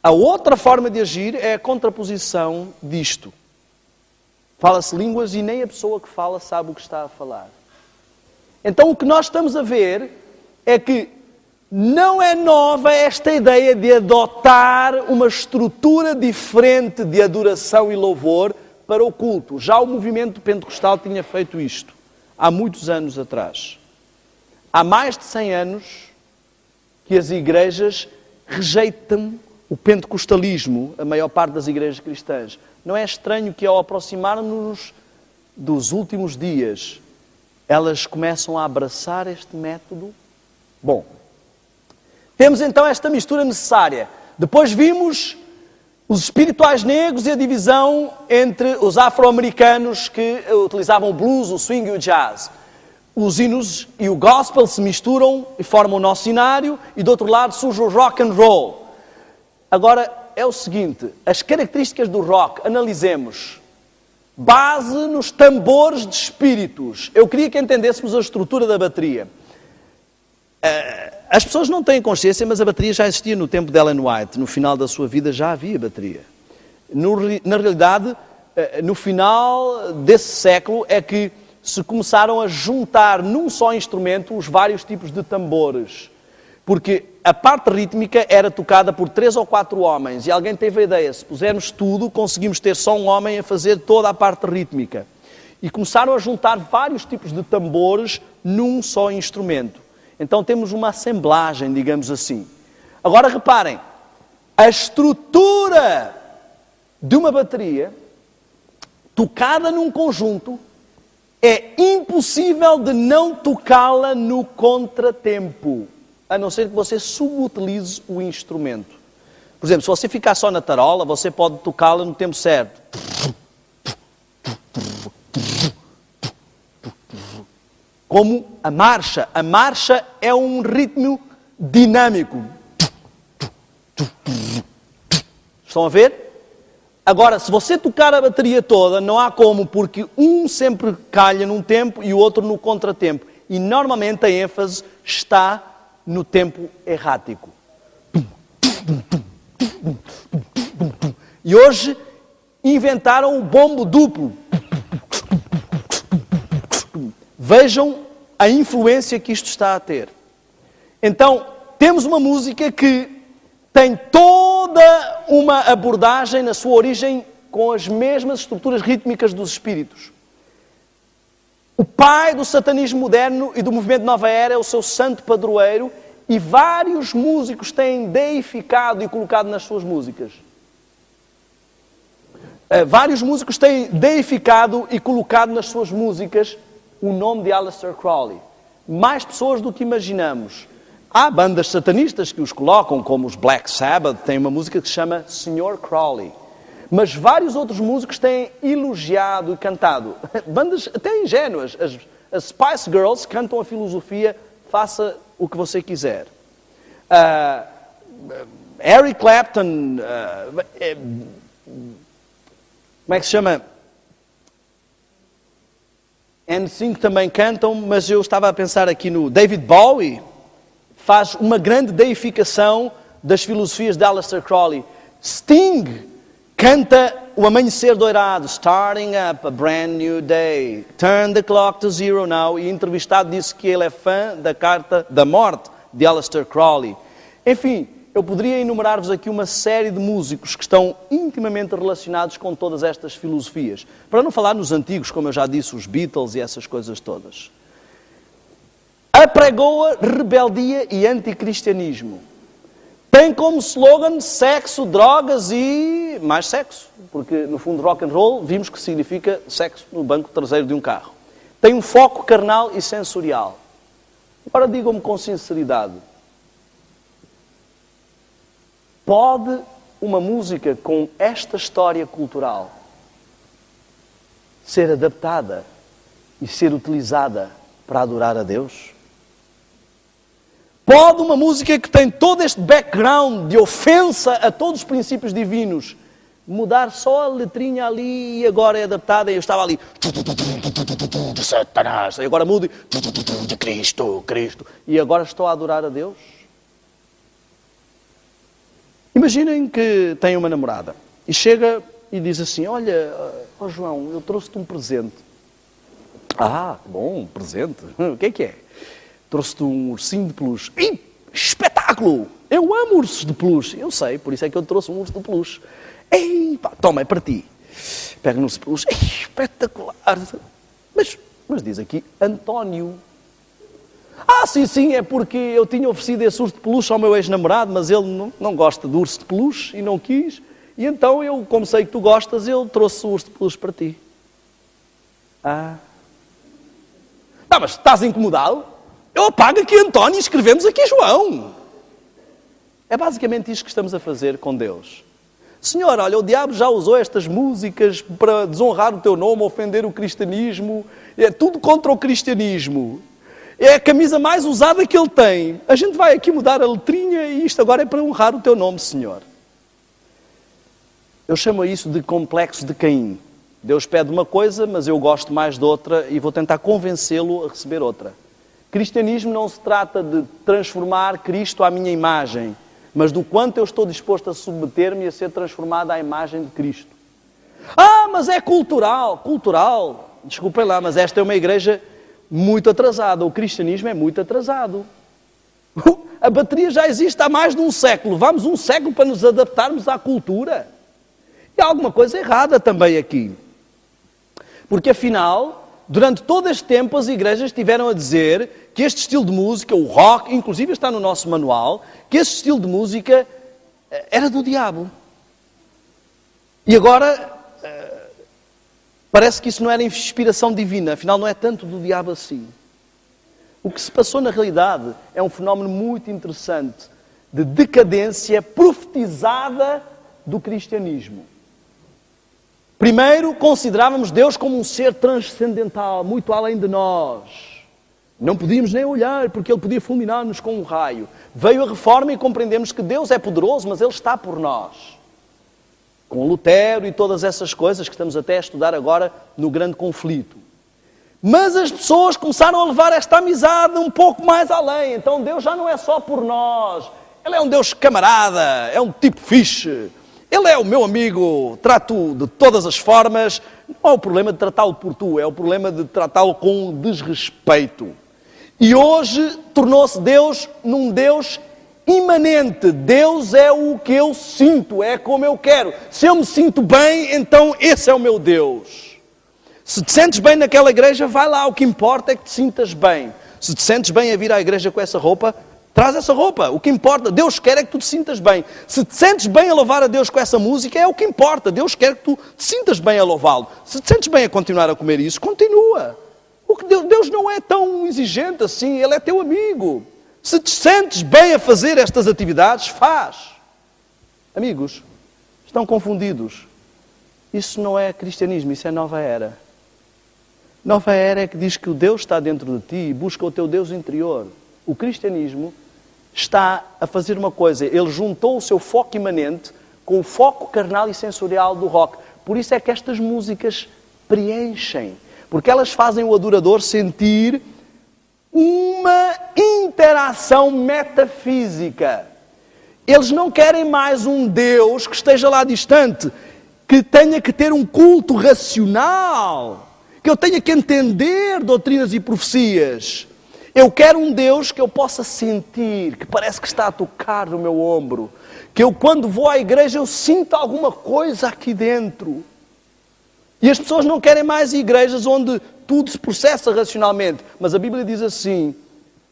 A outra forma de agir é a contraposição disto. Fala-se línguas e nem a pessoa que fala sabe o que está a falar. Então o que nós estamos a ver é que não é nova esta ideia de adotar uma estrutura diferente de adoração e louvor para o culto. Já o movimento pentecostal tinha feito isto há muitos anos atrás. Há mais de 100 anos que as igrejas rejeitam o pentecostalismo, a maior parte das igrejas cristãs. Não é estranho que ao aproximarmos-nos dos últimos dias, elas começam a abraçar este método? Bom, temos então esta mistura necessária. Depois vimos os espirituais negros e a divisão entre os afro-americanos que utilizavam o blues, o swing e o jazz. Os hinos e o gospel se misturam e formam o nosso cenário e do outro lado surge o rock and roll. Agora é o seguinte, as características do rock, analisemos. Base nos tambores de espíritos. Eu queria que entendêssemos a estrutura da bateria. As pessoas não têm consciência, mas a bateria já existia no tempo de Ellen White. No final da sua vida já havia bateria. Na realidade, no final desse século é que se começaram a juntar num só instrumento os vários tipos de tambores. Porque a parte rítmica era tocada por 3 ou 4 homens. E alguém teve a ideia, se pusermos tudo, conseguimos ter só um homem a fazer toda a parte rítmica. E começaram a juntar vários tipos de tambores num só instrumento. Então temos uma assemblagem, digamos assim. Agora reparem, a estrutura de uma bateria, tocada num conjunto, é impossível de não tocá-la no contratempo, a não ser que você subutilize o instrumento. Por exemplo, se você ficar só na tarola, você pode tocá-la no tempo certo. Como a marcha. A marcha é um ritmo dinâmico. Estão a ver? Agora, se você tocar a bateria toda, não há como, porque um sempre calha num tempo e o outro no contratempo. e normalmente a ênfase está no tempo errático. E hoje inventaram o bombo duplo. Vejam a influência que isto está a ter. Então, temos uma música que tem toda uma abordagem na sua origem com as mesmas estruturas rítmicas dos espíritos. O pai do satanismo moderno e do movimento Nova Era é o seu santo padroeiro e vários músicos têm deificado e colocado nas suas músicas. Vários músicos têm deificado e colocado nas suas músicas o nome de Aleister Crowley. Mais pessoas do que imaginamos. Há bandas satanistas que os colocam, como os Black Sabbath, tem uma música que se chama Sr. Crowley. Mas vários outros músicos têm elogiado e cantado. Bandas até ingênuas. As Spice Girls cantam a filosofia, faça o que você quiser. Eric Clapton, como é que se chama? NSYNC também cantam, mas eu estava a pensar aqui no David Bowie, faz uma grande deificação das filosofias de Aleister Crowley. Sting canta o amanhecer dourado, starting up a brand new day, turn the clock to zero now, e entrevistado disse que ele é fã da Carta da Morte de Aleister Crowley. Enfim, eu poderia enumerar-vos aqui uma série de músicos que estão intimamente relacionados com todas estas filosofias. Para não falar nos antigos, como eu já disse, os Beatles e essas coisas todas. Apregoa rebeldia e anticristianismo. Tem como slogan sexo, drogas e mais sexo. Porque, no fundo, rock and roll, vimos que significa sexo no banco traseiro de um carro. Tem um foco carnal e sensorial. Agora digam-me com sinceridade. Pode uma música com esta história cultural ser adaptada e ser utilizada para adorar a Deus? Pode uma música que tem todo este background de ofensa a todos os princípios divinos mudar só a letrinha ali e agora é adaptada? Eu estava ali de Satanás, e agora mudo de Cristo, Cristo, e agora estou a adorar a Deus? Imaginem que tem uma namorada e chega e diz assim: olha, João, eu trouxe-te um presente. Ah, bom, um presente. O que é? Trouxe-te um ursinho de peluche. Ih, espetáculo! Eu amo ursos de peluche. Eu sei, por isso é que eu trouxe um urso de peluche. Ei, pá, toma, é para ti. Pega no urso de peluche. Ei, espetacular! Mas diz aqui António. Ah, sim, é porque eu tinha oferecido esse urso de peluche ao meu ex-namorado, mas ele não gosta de urso de peluche e não quis. E então eu, como sei que tu gostas, eu trouxe o urso de peluche para ti. Ah. Tá, mas estás incomodado? Eu apago aqui António e escrevemos aqui João. É basicamente isto que estamos a fazer com Deus. Senhor, olha, o diabo já usou estas músicas para desonrar o teu nome, ofender o cristianismo. É tudo contra o cristianismo. É a camisa mais usada que ele tem. A gente vai aqui mudar a letrinha e isto agora é para honrar o teu nome, Senhor. Eu chamo isso de complexo de Caim. Deus pede uma coisa, mas eu gosto mais de outra e vou tentar convencê-lo a receber outra. Cristianismo não se trata de transformar Cristo à minha imagem, mas do quanto eu estou disposto a submeter-me a ser transformado à imagem de Cristo. Ah, mas é cultural. Cultural? Desculpem lá, mas esta é uma igreja muito atrasada. O cristianismo é muito atrasado. A bateria já existe há mais de um século. Vamos um século para nos adaptarmos à cultura. E há alguma coisa errada também aqui. Porque afinal, durante todo este tempo as igrejas estiveram a dizer que este estilo de música, o rock, inclusive está no nosso manual, que este estilo de música era do diabo. E agora parece que isso não era inspiração divina, afinal não é tanto do diabo assim. O que se passou na realidade é um fenómeno muito interessante de decadência profetizada do cristianismo. Primeiro, considerávamos Deus como um ser transcendental, muito além de nós. Não podíamos nem olhar, porque Ele podia fulminar-nos com um raio. Veio a reforma e compreendemos que Deus é poderoso, mas Ele está por nós. Com Lutero e todas essas coisas que estamos até a estudar agora no grande conflito. Mas as pessoas começaram a levar esta amizade um pouco mais além. Então Deus já não é só por nós. Ele é um Deus camarada, é um tipo fixe. Ele é o meu amigo, trato-o de todas as formas. Não é o problema de tratá-lo por tu, é o problema de tratá-lo com desrespeito. E hoje tornou-se Deus num Deus imanente. Deus é o que eu sinto, é como eu quero. Se eu me sinto bem, então esse é o meu Deus. Se te sentes bem naquela igreja, vai lá. O que importa é que te sintas bem. Se te sentes bem a vir à igreja com essa roupa, traz essa roupa. O que importa, Deus quer é que tu te sintas bem. Se te sentes bem a louvar a Deus com essa música, é o que importa. Deus quer que tu te sintas bem a louvá-lo. Se te sentes bem a continuar a comer isso, continua. Deus não é tão exigente assim, Ele é teu amigo. Se te sentes bem a fazer estas atividades, faz. Amigos, estão confundidos. Isso não é cristianismo, isso é nova era. Nova era é que diz que o Deus está dentro de ti e busca o teu Deus interior. O cristianismo está a fazer uma coisa. Ele juntou o seu foco imanente com o foco carnal e sensorial do rock. Por isso é que estas músicas preenchem. Porque elas fazem o adorador sentir uma interação metafísica. Eles não querem mais um Deus que esteja lá distante, que tenha que ter um culto racional, que eu tenha que entender doutrinas e profecias. Eu quero um Deus que eu possa sentir, que parece que está a tocar no meu ombro, que eu quando vou à igreja eu sinto alguma coisa aqui dentro. E as pessoas não querem mais igrejas onde tudo se processa racionalmente. Mas a Bíblia diz assim,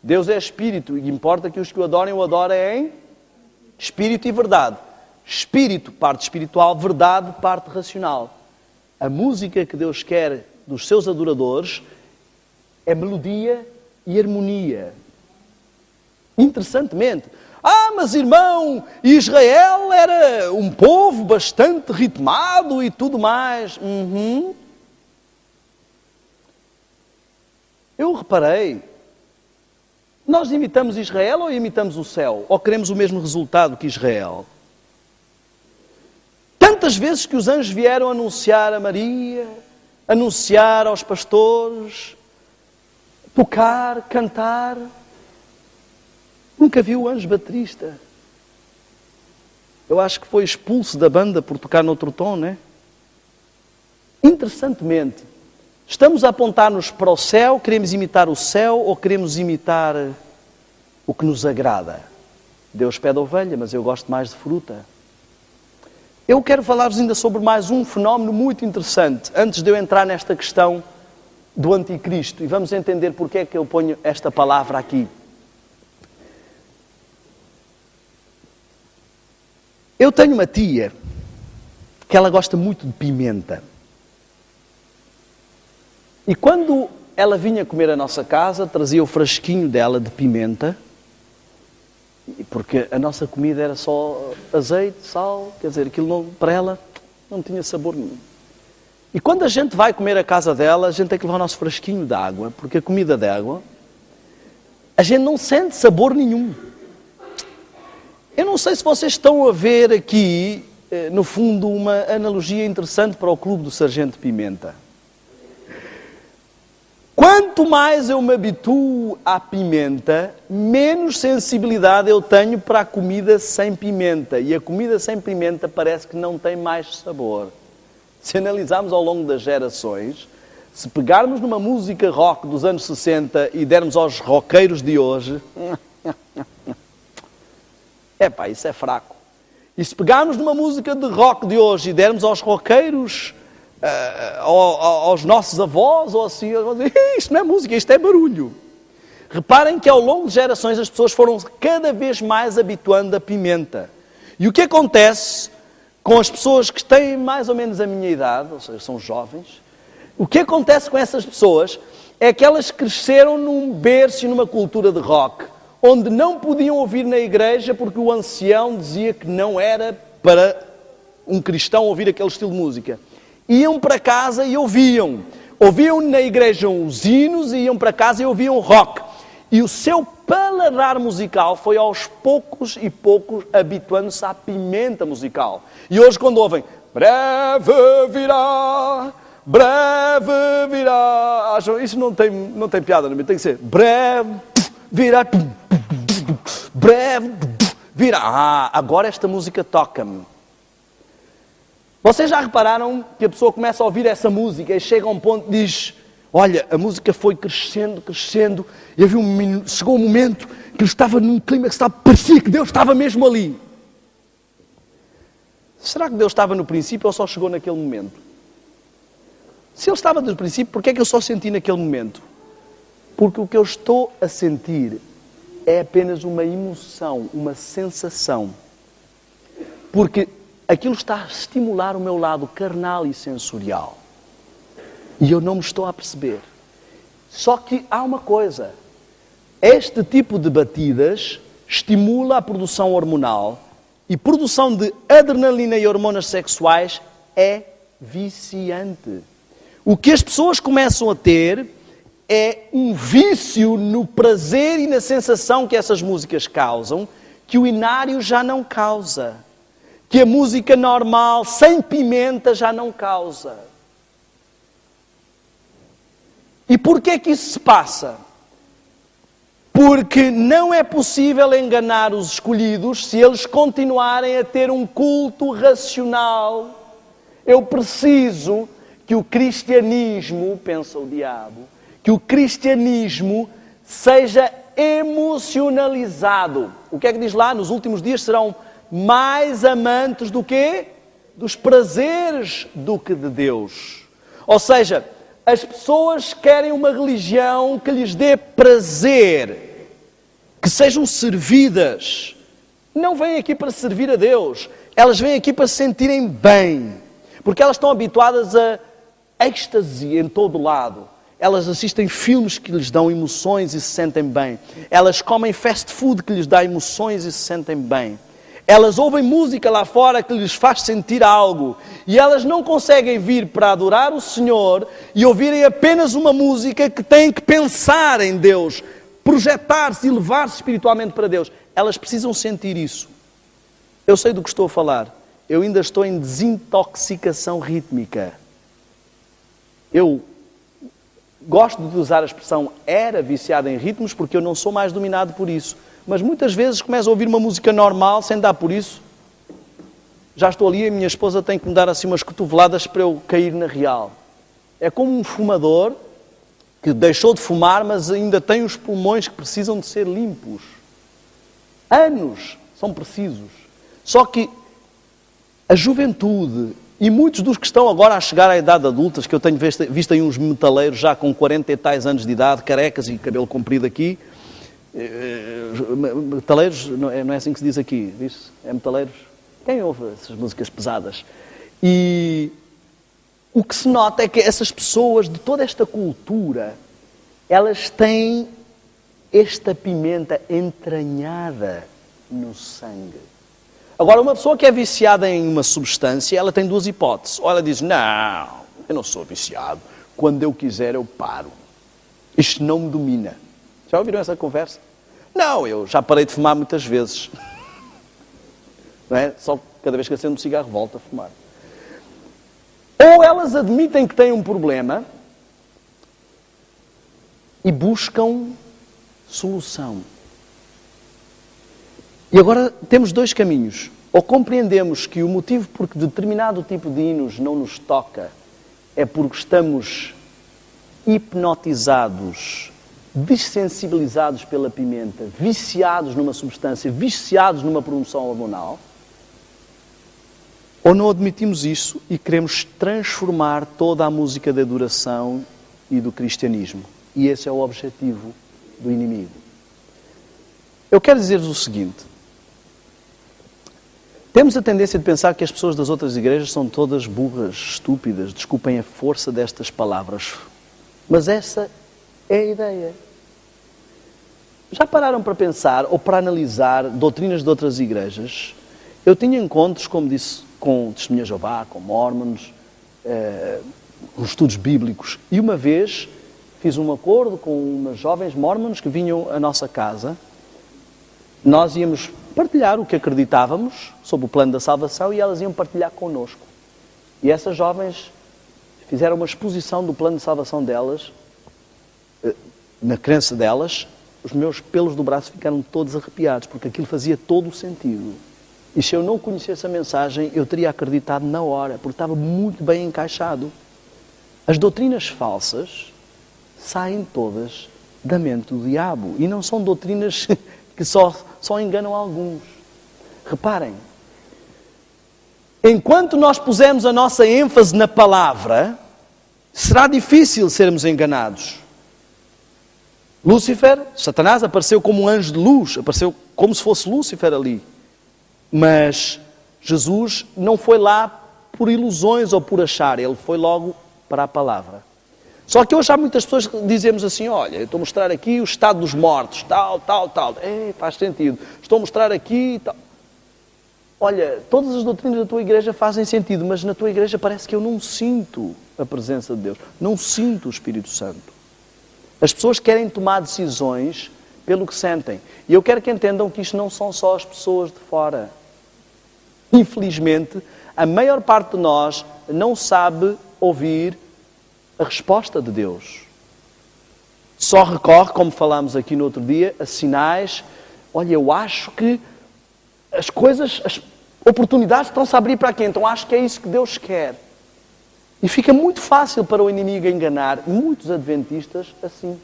Deus é Espírito e importa que os que o adorem em Espírito e verdade. Espírito, parte espiritual, verdade, parte racional. A música que Deus quer dos seus adoradores é melodia e harmonia. Interessantemente, mas irmão, Israel era um povo bastante ritmado e tudo mais. Eu reparei, nós imitamos Israel ou imitamos o céu? Ou queremos o mesmo resultado que Israel? Tantas vezes que os anjos vieram anunciar a Maria, anunciar aos pastores, tocar, cantar. Nunca vi o anjo baterista. Eu acho que foi expulso da banda por tocar noutro tom, não é? Interessantemente, estamos a apontar-nos para o céu, queremos imitar o céu ou queremos imitar o que nos agrada? Deus pede ovelha, mas eu gosto mais de fruta. Eu quero falar-vos ainda sobre mais um fenómeno muito interessante, antes de eu entrar nesta questão do anticristo. E vamos entender porque é que eu ponho esta palavra aqui. Eu tenho uma tia que ela gosta muito de pimenta. E quando ela vinha comer à nossa casa, trazia o frasquinho dela de pimenta, porque a nossa comida era só azeite, sal, quer dizer, aquilo não, para ela não tinha sabor nenhum. E quando a gente vai comer à casa dela, a gente tem que levar o nosso frasquinho de água, porque a comida de água, a gente não sente sabor nenhum. Eu não sei se vocês estão a ver aqui, no fundo, uma analogia interessante para o Clube do Sargento Pimenta. Quanto mais eu me habituo à pimenta, menos sensibilidade eu tenho para a comida sem pimenta. E a comida sem pimenta parece que não tem mais sabor. Se analisarmos ao longo das gerações, se pegarmos numa música rock dos anos 60 e dermos aos roqueiros de hoje, isso é fraco. E se pegarmos numa música de rock de hoje e dermos aos roqueiros, aos nossos avós, ou assim, isto não é música, isto é barulho. Reparem que ao longo de gerações as pessoas foram cada vez mais habituando a pimenta. E o que acontece com as pessoas que têm mais ou menos a minha idade, ou seja, são jovens, o que acontece com essas pessoas é que elas cresceram num berço e numa cultura de rock, onde não podiam ouvir na igreja porque o ancião dizia que não era para um cristão ouvir aquele estilo de música. Iam para casa e ouviam. Ouviam na igreja os hinos e iam para casa e ouviam rock. E o seu paladar musical foi aos poucos e poucos habituando-se à pimenta musical. E hoje quando ouvem breve virá, acham, isso não tem piada, não tem que ser breve, virar, breve, virar. Agora esta música toca-me. Vocês já repararam que a pessoa começa a ouvir essa música e chega a um ponto e diz, olha, a música foi crescendo, crescendo, e chegou um momento que ele estava num clima que parecia que Deus estava mesmo ali. Será que Deus estava no princípio ou só chegou naquele momento? Se Ele estava no princípio, por que é que eu só senti naquele momento? Porque o que eu estou a sentir é apenas uma emoção, uma sensação. Porque aquilo está a estimular o meu lado carnal e sensorial. E eu não me estou a perceber. Só que há uma coisa. Este tipo de batidas estimula a produção hormonal e produção de adrenalina e hormonas sexuais é viciante. O que as pessoas começam a ter é um vício no prazer e na sensação que essas músicas causam, que o inário já não causa. Que a música normal, sem pimenta, já não causa. E porquê que isso se passa? Porque não é possível enganar os escolhidos se eles continuarem a ter um culto racional. Eu preciso que o cristianismo, pensa o diabo, que o cristianismo seja emocionalizado. O que é que diz lá? Nos últimos dias serão mais amantes do quê? Dos prazeres do que de Deus. Ou seja, as pessoas querem uma religião que lhes dê prazer, que sejam servidas. Não vêm aqui para servir a Deus, elas vêm aqui para se sentirem bem, porque elas estão habituadas a êxtase em todo o lado. Elas assistem filmes que lhes dão emoções e se sentem bem. Elas comem fast food que lhes dá emoções e se sentem bem. Elas ouvem música lá fora que lhes faz sentir algo. E elas não conseguem vir para adorar o Senhor e ouvirem apenas uma música que têm que pensar em Deus, projetar-se e levar-se espiritualmente para Deus. Elas precisam sentir isso. Eu sei do que estou a falar. Eu ainda estou em desintoxicação rítmica. Eu gosto de usar a expressão era viciado em ritmos porque eu não sou mais dominado por isso. Mas muitas vezes começo a ouvir uma música normal sem dar por isso. Já estou ali e a minha esposa tem que me dar assim umas cotoveladas para eu cair na real. É como um fumador que deixou de fumar, mas ainda tem os pulmões que precisam de ser limpos. Anos são precisos. Só que a juventude e muitos dos que estão agora a chegar à idade adulta, que eu tenho visto aí uns metaleiros já com 40 e tais anos de idade, carecas e cabelo comprido aqui, metaleiros, não é assim que se diz aqui, diz? É metaleiros? Quem ouve essas músicas pesadas? E o que se nota é que essas pessoas de toda esta cultura, elas têm esta pimenta entranhada no sangue. Agora, uma pessoa que é viciada em uma substância, ela tem duas hipóteses. Ou ela diz, não, eu não sou viciado, quando eu quiser eu paro. Isto não me domina. Já ouviram essa conversa? Não, eu já parei de fumar muitas vezes. Não é? Só cada vez que acendo um cigarro volto a fumar. Ou elas admitem que têm um problema e buscam solução. E agora temos dois caminhos. Ou compreendemos que o motivo por que determinado tipo de hinos não nos toca é porque estamos hipnotizados, dessensibilizados pela pimenta, viciados numa substância, viciados numa produção hormonal, ou não admitimos isso e queremos transformar toda a música da adoração e do cristianismo. E esse é o objetivo do inimigo. Eu quero dizer-vos o seguinte. Temos a tendência de pensar que as pessoas das outras igrejas são todas burras, estúpidas, desculpem a força destas palavras. Mas essa é a ideia. Já pararam para pensar ou para analisar doutrinas de outras igrejas? Eu tinha encontros, como disse, com Testemunhas de Jeová, com Mormons, com estudos bíblicos. E uma vez fiz um acordo com umas jovens Mormons que vinham à nossa casa. Nós íamos partilhar o que acreditávamos sobre o plano da salvação e elas iam partilhar connosco. E essas jovens fizeram uma exposição do plano de salvação delas na crença delas, os meus pelos do braço ficaram todos arrepiados, porque aquilo fazia todo o sentido. E se eu não conhecesse a mensagem, eu teria acreditado na hora, porque estava muito bem encaixado. As doutrinas falsas saem todas da mente do diabo. E não são doutrinas que só enganam alguns. Reparem, enquanto nós pusermos a nossa ênfase na palavra, será difícil sermos enganados. Lúcifer, Satanás, apareceu como um anjo de luz, apareceu como se fosse Lúcifer ali. Mas Jesus não foi lá por ilusões ou por achar, ele foi logo para a palavra. Só que hoje há muitas pessoas que dizemos assim, olha, eu estou a mostrar aqui o estado dos mortos, tal. Faz sentido. Estou a mostrar aqui tal. Olha, todas as doutrinas da tua igreja fazem sentido, mas na tua igreja parece que eu não sinto a presença de Deus, não sinto o Espírito Santo. As pessoas querem tomar decisões pelo que sentem. E eu quero que entendam que isto não são só as pessoas de fora. Infelizmente, a maior parte de nós não sabe ouvir a resposta de Deus. Só recorre, como falámos aqui no outro dia, a sinais. Olha, eu acho que as coisas, as oportunidades estão-se a abrir para aqui, então acho que é isso que Deus quer. E fica muito fácil para o inimigo enganar muitos adventistas assim.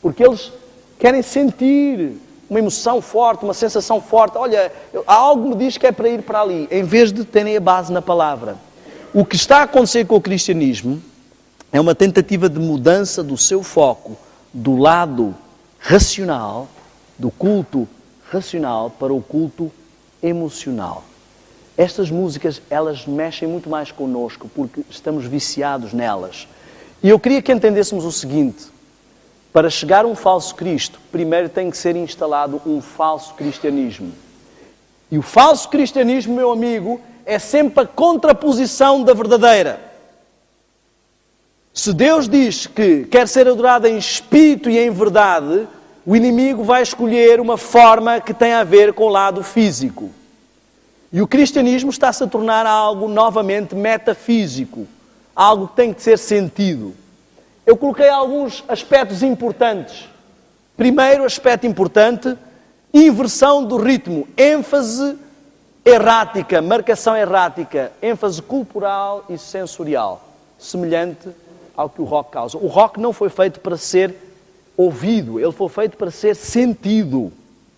Porque eles querem sentir uma emoção forte, uma sensação forte. Olha, algo me diz que é para ir para ali, em vez de terem a base na palavra. O que está a acontecer com o cristianismo é uma tentativa de mudança do seu foco do lado racional, do culto racional, para o culto emocional. Estas músicas, elas mexem muito mais connosco, porque estamos viciados nelas. E eu queria que entendêssemos o seguinte: para chegar a um falso Cristo, primeiro tem que ser instalado um falso cristianismo. E o falso cristianismo, meu amigo, é sempre a contraposição da verdadeira. Se Deus diz que quer ser adorado em espírito e em verdade, o inimigo vai escolher uma forma que tem a ver com o lado físico. E o cristianismo está-se a tornar algo novamente metafísico, algo que tem que ser sentido. Eu coloquei alguns aspectos importantes. Primeiro aspecto importante, inversão do ritmo, ênfase errática, marcação errática, ênfase corporal e sensorial, semelhante ao que o rock causa. O rock não foi feito para ser ouvido, ele foi feito para ser sentido,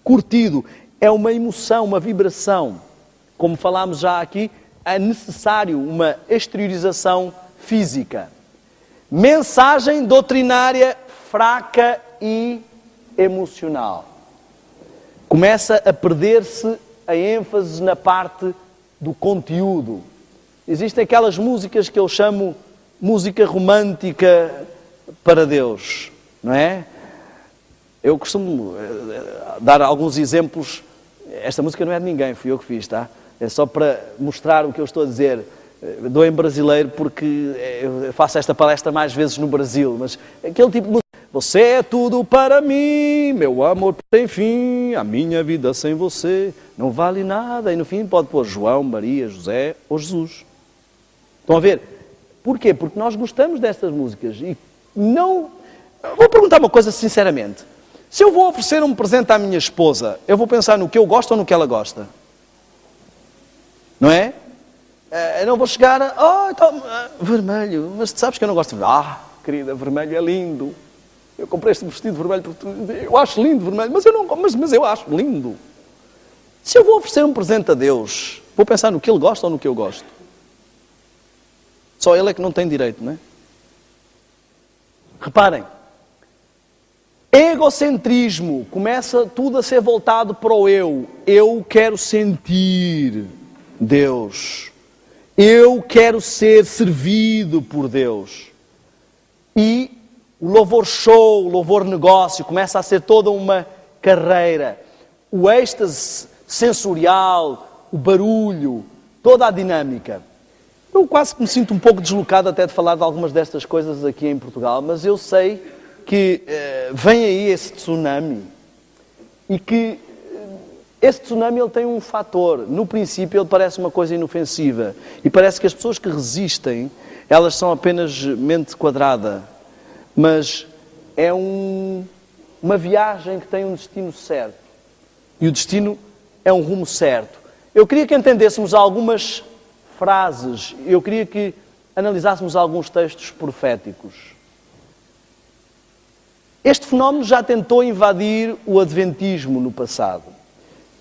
curtido. É uma emoção, uma vibração. Como falámos já aqui, é necessário uma exteriorização física. Mensagem doutrinária fraca e emocional. Começa a perder-se a ênfase na parte do conteúdo. Existem aquelas músicas que eu chamo música romântica para Deus, não é? Eu costumo dar alguns exemplos. Esta música não é de ninguém, fui eu que fiz, tá? É só para mostrar o que eu estou a dizer. Dou em brasileiro porque eu faço esta palestra mais vezes no Brasil, mas aquele tipo de música. Você é tudo para mim, meu amor tem fim, a minha vida sem você não vale nada. E no fim pode pôr João, Maria, José ou Jesus. Estão a ver? Porquê? Porque nós gostamos destas músicas e não... Vou perguntar uma coisa sinceramente. Se eu vou oferecer um presente à minha esposa, eu vou pensar no que eu gosto ou no que ela gosta? Não é? Eu não vou chegar a... vermelho, mas tu sabes que eu não gosto de... querida, vermelho é lindo. Eu comprei este vestido vermelho porque eu acho lindo vermelho, mas eu acho lindo. Se eu vou oferecer um presente a Deus, vou pensar no que Ele gosta ou no que eu gosto? Só Ele é que não tem direito, não é? Reparem. Egocentrismo. Começa tudo a ser voltado para o eu. Eu quero sentir Deus. Eu quero ser servido por Deus. E o louvor show, o louvor negócio, começa a ser toda uma carreira. O êxtase sensorial, o barulho, toda a dinâmica. Eu quase que me sinto um pouco deslocado até de falar de algumas destas coisas aqui em Portugal, mas eu sei que vem aí esse tsunami e que esse tsunami ele tem um fator. No princípio ele parece uma coisa inofensiva e parece que as pessoas que resistem, elas são apenas mente quadrada. Mas é uma viagem que tem um destino certo. E o destino é um rumo certo. Eu queria que entendêssemos algumas frases, eu queria que analisássemos alguns textos proféticos. Este fenómeno já tentou invadir o adventismo no passado.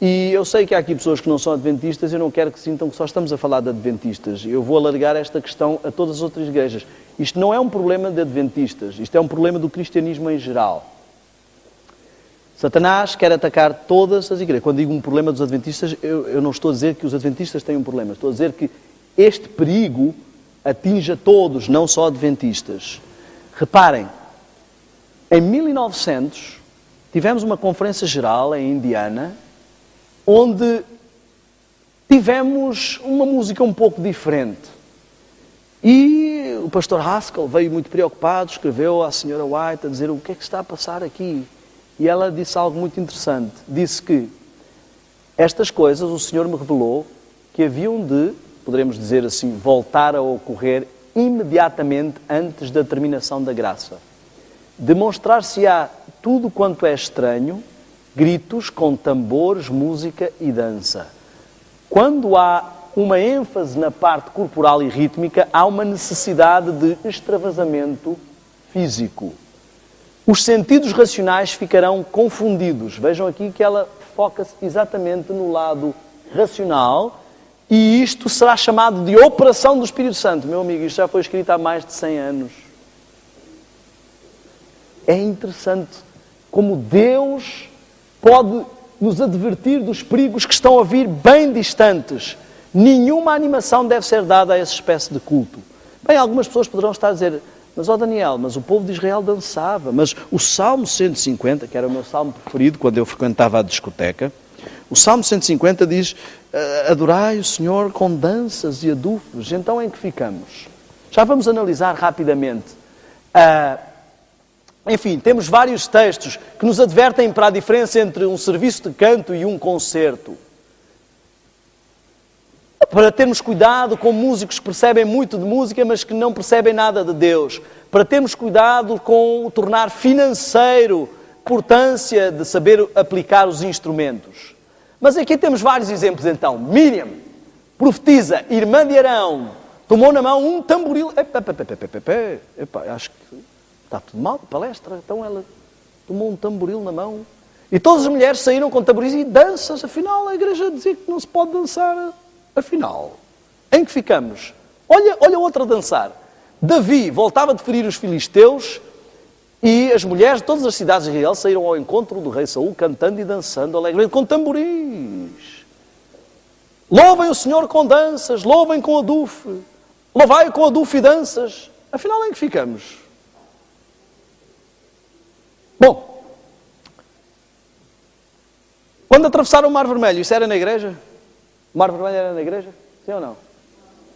E eu sei que há aqui pessoas que não são adventistas, eu não quero que sintam que só estamos a falar de adventistas. Eu vou alargar esta questão a todas as outras igrejas. Isto não é um problema de adventistas, isto é um problema do cristianismo em geral. Satanás quer atacar todas as igrejas. Quando digo um problema dos adventistas, eu não estou a dizer que os adventistas têm um problema. Estou a dizer que este perigo atinge a todos, não só adventistas. Reparem, em 1900 tivemos uma conferência geral em Indiana, onde tivemos uma música um pouco diferente. E o pastor Haskell veio muito preocupado, escreveu à senhora White a dizer o que é que está a passar aqui. E ela disse algo muito interessante. Disse que estas coisas o Senhor me revelou que haviam de, poderemos dizer assim, voltar a ocorrer imediatamente antes da terminação da graça. Demonstrar-se-á tudo quanto é estranho, gritos com tambores, música e dança. Quando há uma ênfase na parte corporal e rítmica, há uma necessidade de extravasamento físico. Os sentidos racionais ficarão confundidos. Vejam aqui que ela foca-se exatamente no lado racional e isto será chamado de operação do Espírito Santo. Meu amigo, isto já foi escrito há mais de 100 anos. É interessante como Deus pode nos advertir dos perigos que estão a vir bem distantes. Nenhuma animação deve ser dada a essa espécie de culto. Bem, algumas pessoas poderão estar a dizer... Mas, ó Daniel, mas o povo de Israel dançava. Mas o Salmo 150, que era o meu salmo preferido quando eu frequentava a discoteca, o Salmo 150 diz, adorai o Senhor com danças e adufes. Então, em que ficamos? Já vamos analisar rapidamente. Enfim, temos vários textos que nos advertem para a diferença entre um serviço de canto e um concerto. Para termos cuidado com músicos que percebem muito de música, mas que não percebem nada de Deus. Para termos cuidado com o tornar financeiro a importância de saber aplicar os instrumentos. Mas aqui temos vários exemplos então. Miriam, profetiza, irmã de Arão, tomou na mão um tamboril. Epá, acho que está tudo mal, palestra. Então ela tomou um tamboril na mão. E todas as mulheres saíram com tamboris e danças. Afinal, a igreja dizia que não se pode dançar. Afinal, em que ficamos? Olha outra a dançar. Davi voltava de ferir os filisteus e as mulheres de todas as cidades de Israel saíram ao encontro do rei Saul cantando e dançando alegremente com tamboris. Louvem o Senhor com danças, louvem com adufe, louvai com adufe e danças. Afinal, em que ficamos? Bom, quando atravessaram o Mar Vermelho, isso era na igreja? O Mar Vermelho era na igreja? Sim ou não?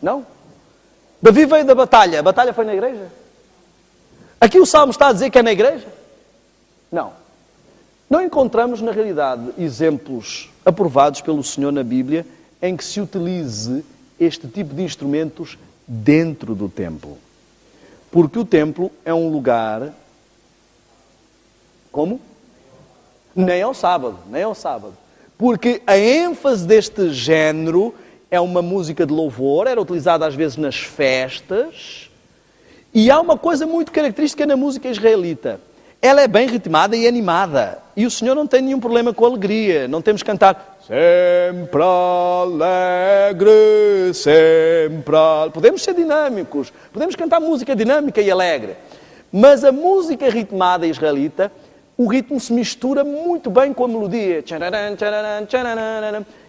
Não? Davi veio da batalha. A batalha foi na igreja? Aqui o Salmo está a dizer que é na igreja? Não. Não encontramos, na realidade, exemplos aprovados pelo Senhor na Bíblia em que se utilize este tipo de instrumentos dentro do templo. Porque o templo é um lugar... Como? Nem ao sábado. Porque a ênfase deste género é uma música de louvor, era utilizada às vezes nas festas, e há uma coisa muito característica na música israelita. Ela é bem ritmada e animada, e o Senhor não tem nenhum problema com alegria. Não temos que cantar sempre alegre, sempre alegre. Podemos ser dinâmicos, podemos cantar música dinâmica e alegre, mas a música ritmada israelita, o ritmo se mistura muito bem com a melodia.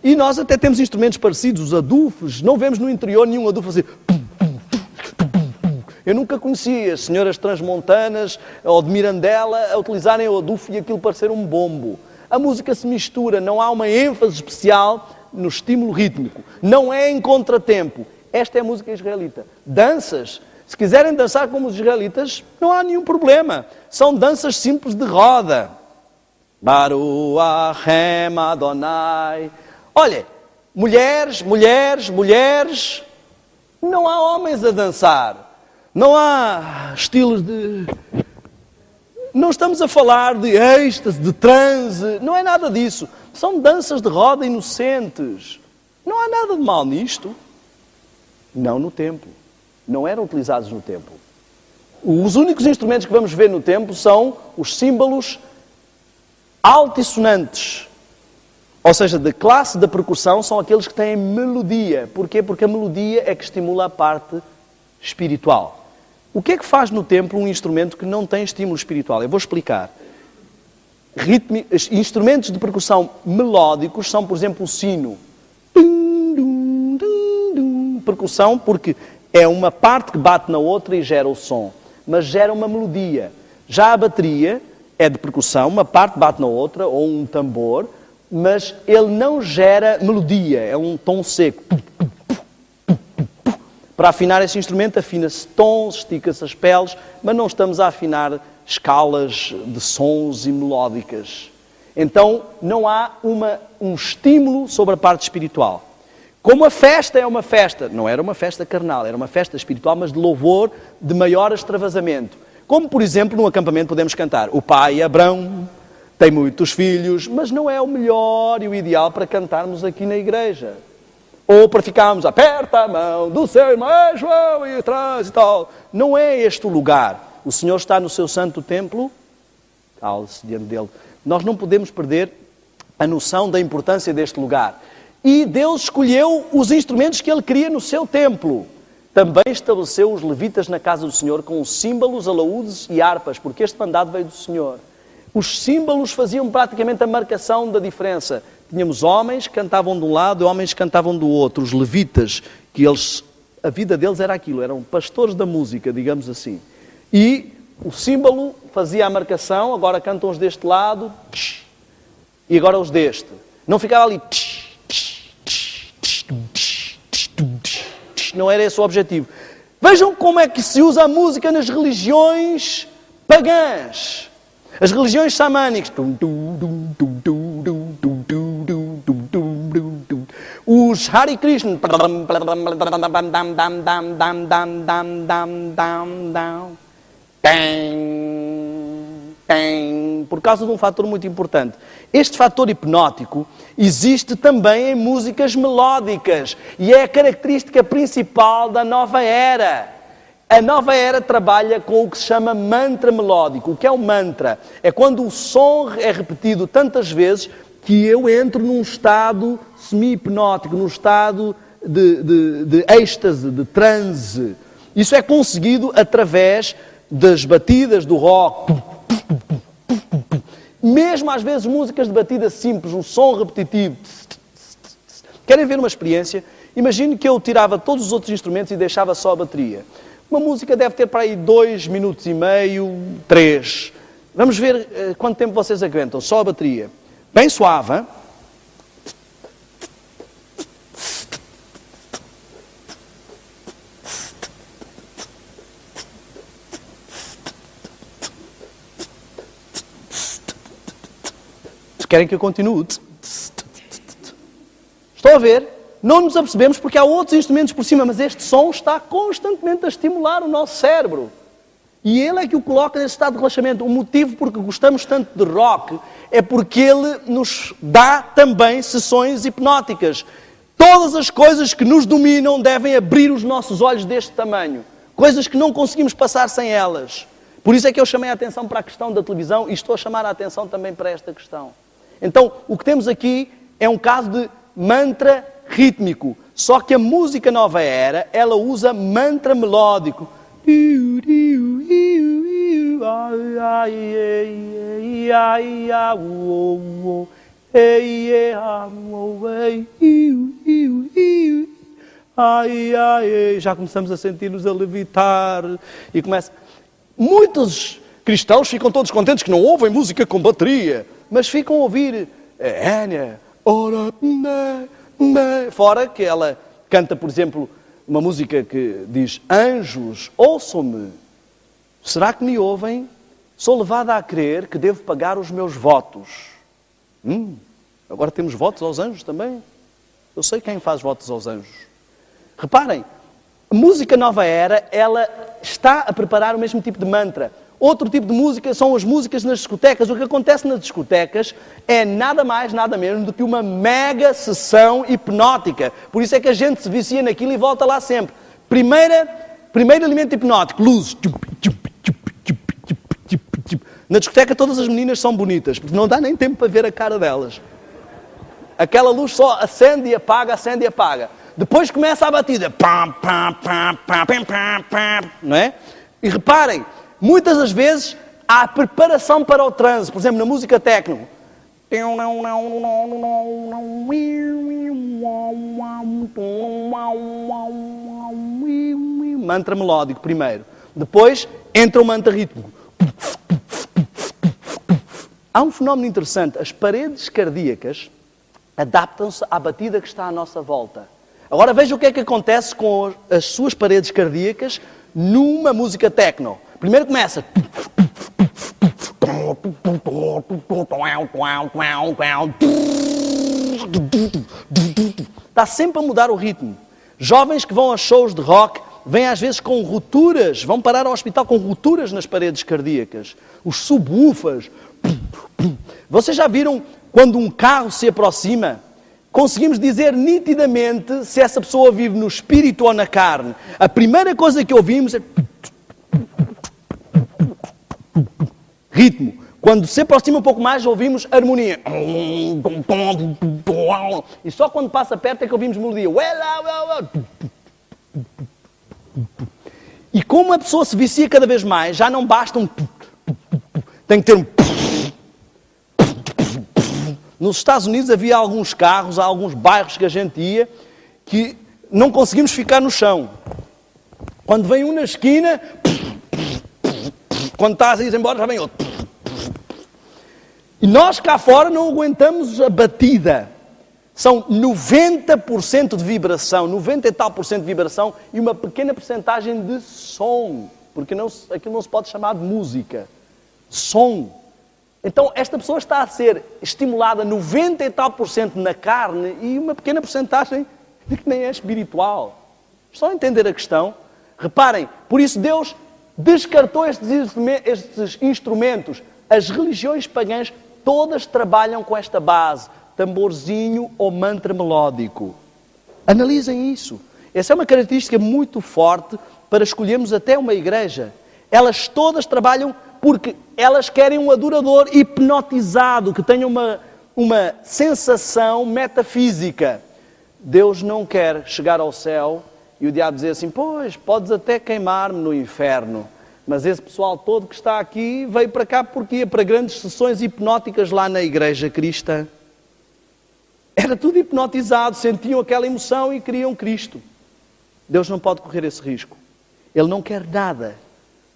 E nós até temos instrumentos parecidos, os adufes. Não vemos no interior nenhum adufe fazer... Eu nunca conheci as senhoras transmontanas ou de Mirandela a utilizarem o adufe e aquilo parecer um bombo. A música se mistura, não há uma ênfase especial no estímulo rítmico. Não é em contratempo. Esta é a música israelita. Danças... Se quiserem dançar como os israelitas, não há nenhum problema. São danças simples de roda. Baruch Hashem Adonai. Olha, mulheres, não há homens a dançar. Não há estilos de... não estamos a falar de êxtase, de transe, não é nada disso. São danças de roda inocentes. Não há nada de mal nisto. Não no templo. Não eram utilizados no templo. Os únicos instrumentos que vamos ver no templo são os símbolos altissonantes. Ou seja, da classe da percussão são aqueles que têm melodia. Porquê? Porque a melodia é que estimula a parte espiritual. O que é que faz no templo um instrumento que não tem estímulo espiritual? Eu vou explicar. Instrumentos de percussão melódicos são, por exemplo, o sino. Percussão porque é uma parte que bate na outra e gera o som. Mas gera uma melodia. Já a bateria é de percussão, uma parte bate na outra, ou um tambor, mas ele não gera melodia, é um tom seco. Para afinar esse instrumento, afina-se tons, estica-se as peles, mas não estamos a afinar escalas de sons e melódicas. Então, não há um estímulo sobre a parte espiritual. Como a festa é uma festa, não era uma festa carnal, era uma festa espiritual, mas de louvor, de maior extravasamento. Como, por exemplo, num acampamento podemos cantar o pai Abrão tem muitos filhos, mas não é o melhor e o ideal para cantarmos aqui na igreja. Ou para ficarmos, aperta a mão do seu irmão João e traz e tal. Não é este o lugar. O Senhor está no seu santo templo, cale-se diante dele. Nós não podemos perder a noção da importância deste lugar. E Deus escolheu os instrumentos que Ele queria no seu templo. Também estabeleceu os levitas na casa do Senhor com símbolos, alaúdes e harpas, porque este mandado veio do Senhor. Os símbolos faziam praticamente a marcação da diferença. Tínhamos homens que cantavam de um lado e homens que cantavam do outro. Os levitas, que a vida deles era aquilo, eram pastores da música, digamos assim. E o símbolo fazia a marcação, agora cantam os deste lado, e agora os deste. Não ficava ali... Não era esse o objetivo. Vejam como é que se usa a música nas religiões pagãs. As religiões xamânicas. Os Hare Krishna. Por causa de um fator muito importante. Este fator hipnótico existe também em músicas melódicas e é a característica principal da nova era. A nova era trabalha com o que se chama mantra melódico. O que é o mantra? É quando o som é repetido tantas vezes que eu entro num estado semi-hipnótico, num estado de êxtase, de transe. Isso é conseguido através das batidas do rock. Mesmo às vezes músicas de batida simples, um som repetitivo. Querem ver uma experiência? Imagine que eu tirava todos os outros instrumentos e deixava só a bateria. Uma música deve ter para aí 2 minutos e meio, 3. Vamos ver quanto tempo vocês aguentam. Só a bateria. Bem suave, hein? Querem que eu continue? Estão a ver? Não nos apercebemos porque há outros instrumentos por cima, mas este som está constantemente a estimular o nosso cérebro. E ele é que o coloca nesse estado de relaxamento. O motivo por que gostamos tanto de rock é porque ele nos dá também sessões hipnóticas. Todas as coisas que nos dominam devem abrir os nossos olhos deste tamanho. Coisas que não conseguimos passar sem elas. Por isso é que eu chamei a atenção para a questão da televisão e estou a chamar a atenção também para esta questão. Então, o que temos aqui é um caso de mantra rítmico. Só que a música nova era, ela usa mantra melódico. Já começamos a sentir-nos a levitar. E começa... Muitos cristãos ficam todos contentes que não ouvem música com bateria, mas ficam a ouvir fora que ela canta, por exemplo, uma música que diz: anjos, ouçam-me. Será que me ouvem? Sou levada a crer que devo pagar os meus votos. Agora temos votos aos anjos também. Eu sei quem faz votos aos anjos. Reparem, a música nova era, ela está a preparar o mesmo tipo de mantra. Outro tipo de música são as músicas nas discotecas. O que acontece nas discotecas é nada mais, nada menos do que uma mega sessão hipnótica. Por isso é que a gente se vicia naquilo e volta lá sempre. Primeiro elemento hipnótico, luzes. Na discoteca todas as meninas são bonitas, porque não dá nem tempo para ver a cara delas. Aquela luz só acende e apaga, acende e apaga. Depois começa a batida. Não é? E reparem, muitas das vezes há preparação para o transe. Por exemplo, na música techno. Mantra melódico primeiro. Depois entra o mantra rítmico. Há um fenómeno interessante. As paredes cardíacas adaptam-se à batida que está à nossa volta. Agora veja o que é que acontece com as suas paredes cardíacas numa música techno. Primeiro começa. Está sempre a mudar o ritmo. Jovens que vão a shows de rock vêm às vezes com rupturas, vão parar ao hospital com rupturas nas paredes cardíacas. Os subwoofers. Vocês já viram quando um carro se aproxima? Conseguimos dizer nitidamente se essa pessoa vive no espírito ou na carne. A primeira coisa que ouvimos é ritmo. Quando se aproxima um pouco mais, ouvimos harmonia. E só quando passa perto é que ouvimos melodia. E como a pessoa se vicia cada vez mais, já não basta um... Tem que ter um... Nos Estados Unidos havia alguns carros, há alguns bairros que a gente ia, que não conseguimos ficar no chão. Quando vem um na esquina, quando estás a ir embora já vem outro. E nós cá fora não aguentamos a batida. São 90% de vibração, 90 e tal por cento de vibração e uma pequena percentagem de som. Porque aquilo não se pode chamar de música. Som. Então, esta pessoa está a ser estimulada 90 e tal por cento na carne e uma pequena porcentagem de que nem é espiritual. Estão a entender a questão? Reparem, por isso Deus descartou estes instrumentos. As religiões pagãs todas trabalham com esta base, tamborzinho ou mantra melódico. Analisem isso. Essa é uma característica muito forte para escolhermos até uma igreja. Elas todas trabalham porque elas querem um adorador hipnotizado, que tenha uma sensação metafísica. Deus não quer chegar ao céu e o diabo dizer assim, pois, podes até queimar-me no inferno, mas esse pessoal todo que está aqui veio para cá porque ia para grandes sessões hipnóticas lá na igreja cristã. Era tudo hipnotizado, sentiam aquela emoção e queriam Cristo. Deus não pode correr esse risco. Ele não quer nada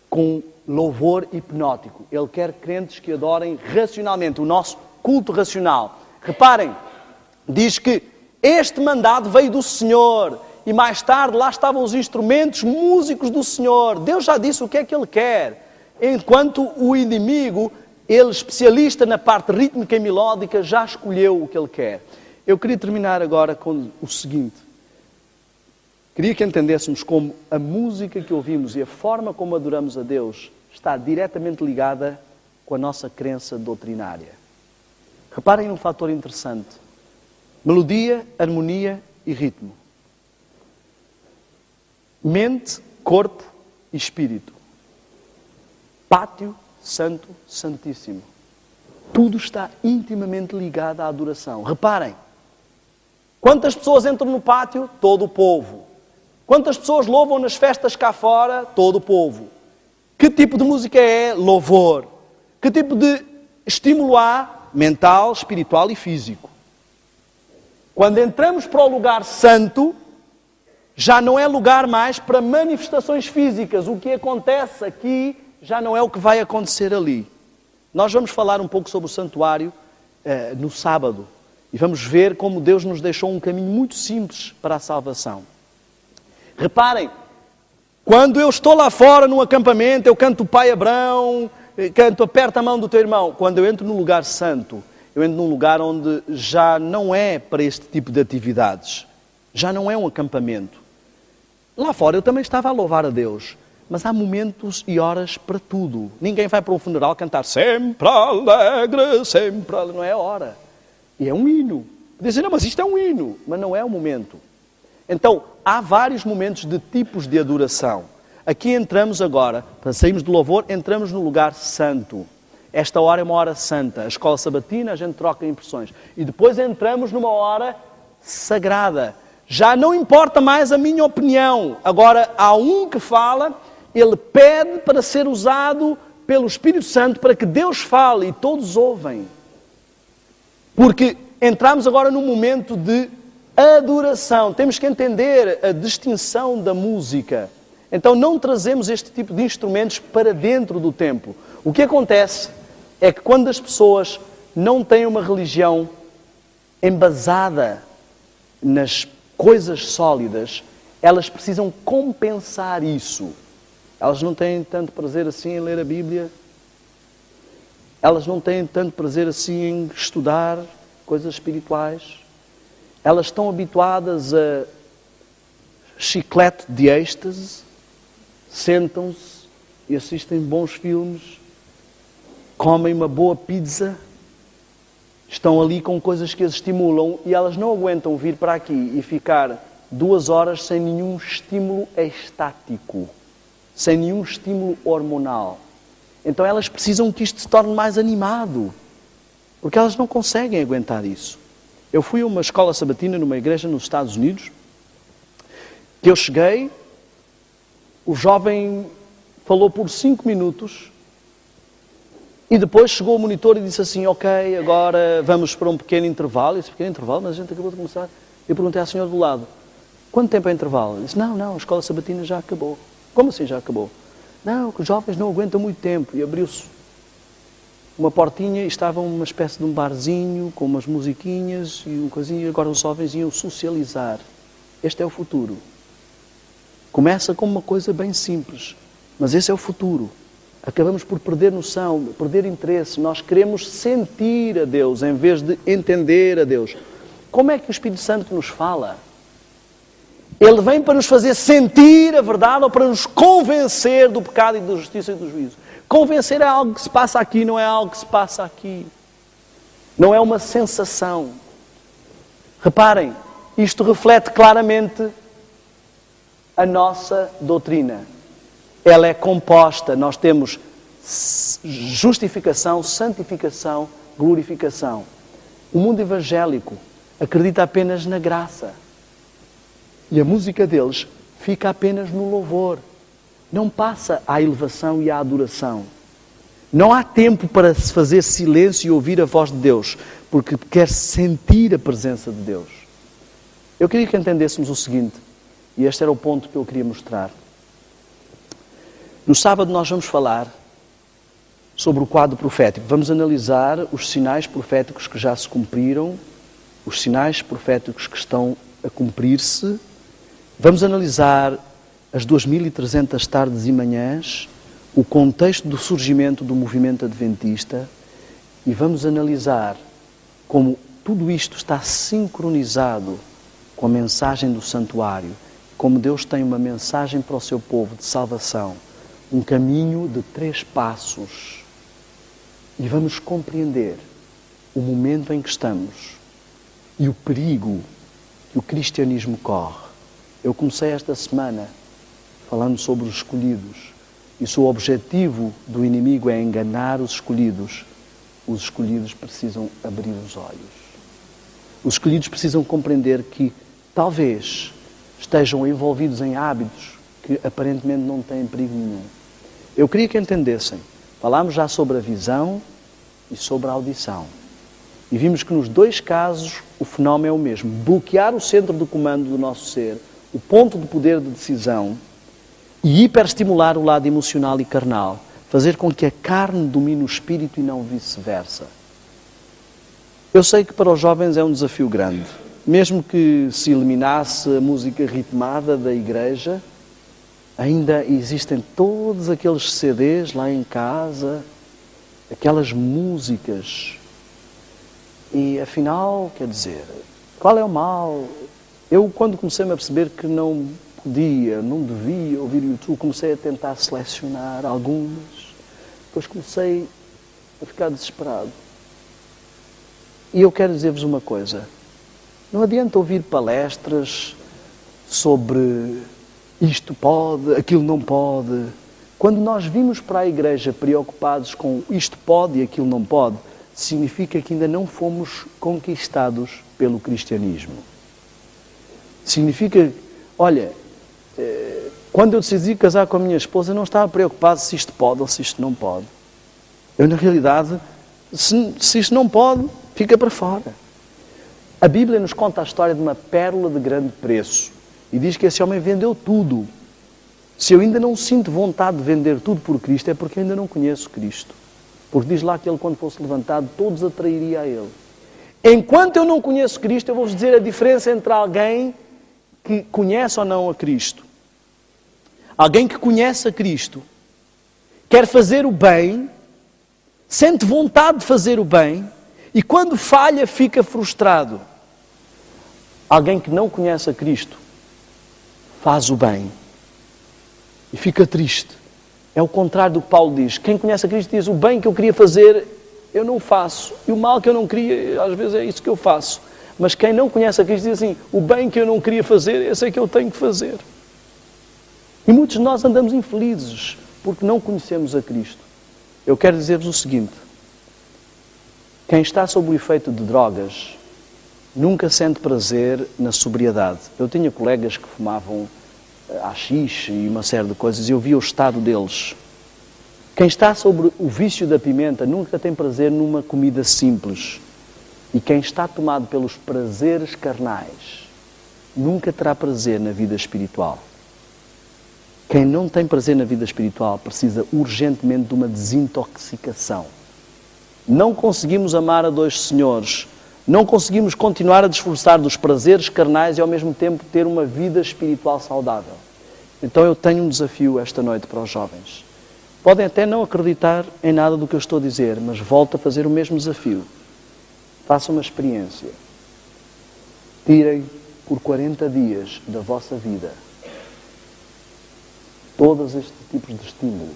com louvor hipnótico. Ele quer crentes que adorem racionalmente, o nosso culto racional. Reparem, diz que este mandado veio do Senhor e mais tarde lá estavam os instrumentos músicos do Senhor. Deus já disse o que é que Ele quer. Enquanto o inimigo, ele especialista na parte rítmica e melódica, já escolheu o que Ele quer. Eu queria terminar agora com o seguinte. Queria que entendêssemos como a música que ouvimos e a forma como adoramos a Deus está diretamente ligada com a nossa crença doutrinária. Reparem num fator interessante. Melodia, harmonia e ritmo. Mente, corpo e espírito. Pátio, santo, santíssimo. Tudo está intimamente ligado à adoração. Reparem. Quantas pessoas entram no pátio? Todo o povo. Quantas pessoas louvam nas festas cá fora? Todo o povo. Que tipo de música é? Louvor. Que tipo de estímulo há? Mental, espiritual e físico. Quando entramos para o lugar santo, já não é lugar mais para manifestações físicas. O que acontece aqui já não é o que vai acontecer ali. Nós vamos falar um pouco sobre o santuário no sábado. E vamos ver como Deus nos deixou um caminho muito simples para a salvação. Reparem, quando eu estou lá fora num acampamento, eu canto o Pai Abrão, canto Aperta a Mão do Teu Irmão. Quando eu entro num lugar santo, eu entro num lugar onde já não é para este tipo de atividades. Já não é um acampamento. Lá fora eu também estava a louvar a Deus, Mas há momentos e horas para tudo. Ninguém vai para um funeral cantar sempre alegre, sempre alegre. Não é a hora. E é um hino. Dizem, não, mas isto é um hino. Mas não é o momento. Então, há vários momentos de tipos de adoração. Aqui entramos agora, para sairmos do louvor, entramos no lugar santo. Esta hora é uma hora santa. A escola sabatina, a gente troca impressões. E depois entramos numa hora sagrada. Já não importa mais a minha opinião. Agora, há um que fala, ele pede para ser usado pelo Espírito Santo para que Deus fale e todos ouvem. Porque entramos agora num momento de adoração. Temos que entender a distinção da música. Então não trazemos este tipo de instrumentos para dentro do templo. O que acontece é que quando as pessoas não têm uma religião embasada nas coisas sólidas, elas precisam compensar isso. Elas não têm tanto prazer assim em ler a Bíblia. Elas não têm tanto prazer assim em estudar coisas espirituais. Elas estão habituadas a chiclete de êxtase, sentam-se e assistem bons filmes, comem uma boa pizza, estão ali com coisas que as estimulam e elas não aguentam vir para aqui e ficar 2 horas sem nenhum estímulo estático, sem nenhum estímulo hormonal. Então elas precisam que isto se torne mais animado, porque elas não conseguem aguentar isso. Eu fui a uma escola sabatina numa igreja nos Estados Unidos, que eu cheguei, o jovem falou por 5 minutos e depois chegou o monitor e disse assim, ok, agora vamos para um pequeno intervalo. Esse pequeno intervalo, mas a gente acabou de começar. Eu perguntei à senhora do lado, quanto tempo é intervalo? Ele disse, não, a escola sabatina já acabou. Como assim já acabou? Não, que os jovens não aguentam muito tempo. E abriu-se uma portinha e estava uma espécie de um barzinho com umas musiquinhas e uma coisinha. E agora os jovens iam socializar. Este é o futuro. Começa com uma coisa bem simples, mas esse é o futuro. Acabamos por perder noção, perder interesse. Nós queremos sentir a Deus em vez de entender a Deus. Como é que o Espírito Santo nos fala? Ele vem para nos fazer sentir a verdade ou para nos convencer do pecado e da justiça e do juízo. Convencer é algo que se passa aqui, não é algo que se passa aqui. Não é uma sensação. Reparem, isto reflete claramente a nossa doutrina. Ela é composta, nós temos justificação, santificação, glorificação. O mundo evangélico acredita apenas na graça. E a música deles fica apenas no louvor. Não passa à elevação e à adoração. Não há tempo para se fazer silêncio e ouvir a voz de Deus, porque quer sentir a presença de Deus. Eu queria que entendêssemos o seguinte, e este era o ponto que eu queria mostrar. No sábado nós vamos falar sobre o quadro profético. Vamos analisar os sinais proféticos que já se cumpriram, os sinais proféticos que estão a cumprir-se. Vamos analisar as 2300 tardes e manhãs, o contexto do surgimento do movimento adventista e vamos analisar como tudo isto está sincronizado com a mensagem do santuário, como Deus tem uma mensagem para o seu povo de salvação, um caminho de 3 passos. E vamos compreender o momento em que estamos e o perigo que o cristianismo corre. Eu comecei esta semana falando sobre os escolhidos. E se o objetivo do inimigo é enganar os escolhidos precisam abrir os olhos. Os escolhidos precisam compreender que talvez estejam envolvidos em hábitos que aparentemente não têm perigo nenhum. Eu queria que entendessem. Falámos já sobre a visão e sobre a audição. E vimos que nos 2 casos o fenómeno é o mesmo. Bloquear o centro do comando do nosso ser, o ponto de poder de decisão e hiperestimular o lado emocional e carnal. Fazer com que a carne domine o espírito e não vice-versa. Eu sei que para os jovens é um desafio grande. Mesmo que se eliminasse a música ritmada da igreja, ainda existem todos aqueles CDs lá em casa, aquelas músicas. E afinal, quer dizer, qual é o mal? Eu, quando comecei-me a perceber que não podia, não devia ouvir o YouTube. Comecei a tentar selecionar algumas. Depois comecei a ficar desesperado. E eu quero dizer-vos uma coisa. Não adianta ouvir palestras sobre isto pode, aquilo não pode. Quando nós vimos para a igreja preocupados com isto pode e aquilo não pode, significa que ainda não fomos conquistados pelo cristianismo. Significa, olha, quando eu decidi casar com a minha esposa, eu não estava preocupado se isto pode ou se isto não pode. Eu, na realidade, se isto não pode, fica para fora. A Bíblia nos conta a história de uma pérola de grande preço. E diz que esse homem vendeu tudo. Se eu ainda não sinto vontade de vender tudo por Cristo, é porque eu ainda não conheço Cristo. Porque diz lá que ele, quando fosse levantado, todos atrairia a ele. Enquanto eu não conheço Cristo, eu vou-vos dizer a diferença entre alguém que conhece ou não a Cristo. Alguém que conhece a Cristo, quer fazer o bem, sente vontade de fazer o bem, e quando falha fica frustrado. Alguém que não conhece a Cristo, faz o bem e fica triste. É o contrário do que Paulo diz. Quem conhece a Cristo diz, o bem que eu queria fazer, eu não faço. E o mal que eu não queria, às vezes é isso que eu faço. Mas quem não conhece a Cristo diz assim, o bem que eu não queria fazer, esse é que eu tenho que fazer. E muitos de nós andamos infelizes porque não conhecemos a Cristo. Eu quero dizer-vos o seguinte. Quem está sob o efeito de drogas nunca sente prazer na sobriedade. Eu tinha colegas que fumavam haxixe e uma série de coisas e eu via o estado deles. Quem está sobre o vício da pimenta nunca tem prazer numa comida simples. E quem está tomado pelos prazeres carnais nunca terá prazer na vida espiritual. Quem não tem prazer na vida espiritual precisa urgentemente de uma desintoxicação. Não conseguimos amar a dois senhores. Não conseguimos continuar a desfrutar dos prazeres carnais e ao mesmo tempo ter uma vida espiritual saudável. Então eu tenho um desafio esta noite para os jovens. Podem até não acreditar em nada do que eu estou a dizer, mas volto a fazer o mesmo desafio. Façam uma experiência. Tirem por 40 dias da vossa vida todos estes tipos de estímulos.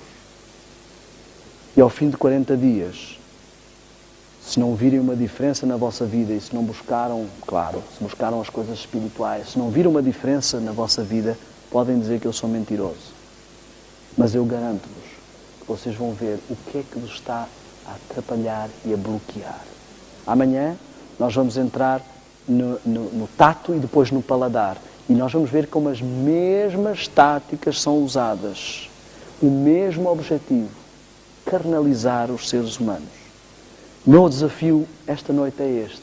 E ao fim de 40 dias, se não virem uma diferença na vossa vida e se não buscaram, claro, se buscaram as coisas espirituais, se não viram uma diferença na vossa vida, podem dizer que eu sou mentiroso. Mas eu garanto-vos que vocês vão ver o que é que vos está a atrapalhar e a bloquear. Amanhã nós vamos entrar no tato e depois no paladar. E nós vamos ver como as mesmas táticas são usadas. O mesmo objetivo, carnalizar os seres humanos. O meu desafio esta noite é este.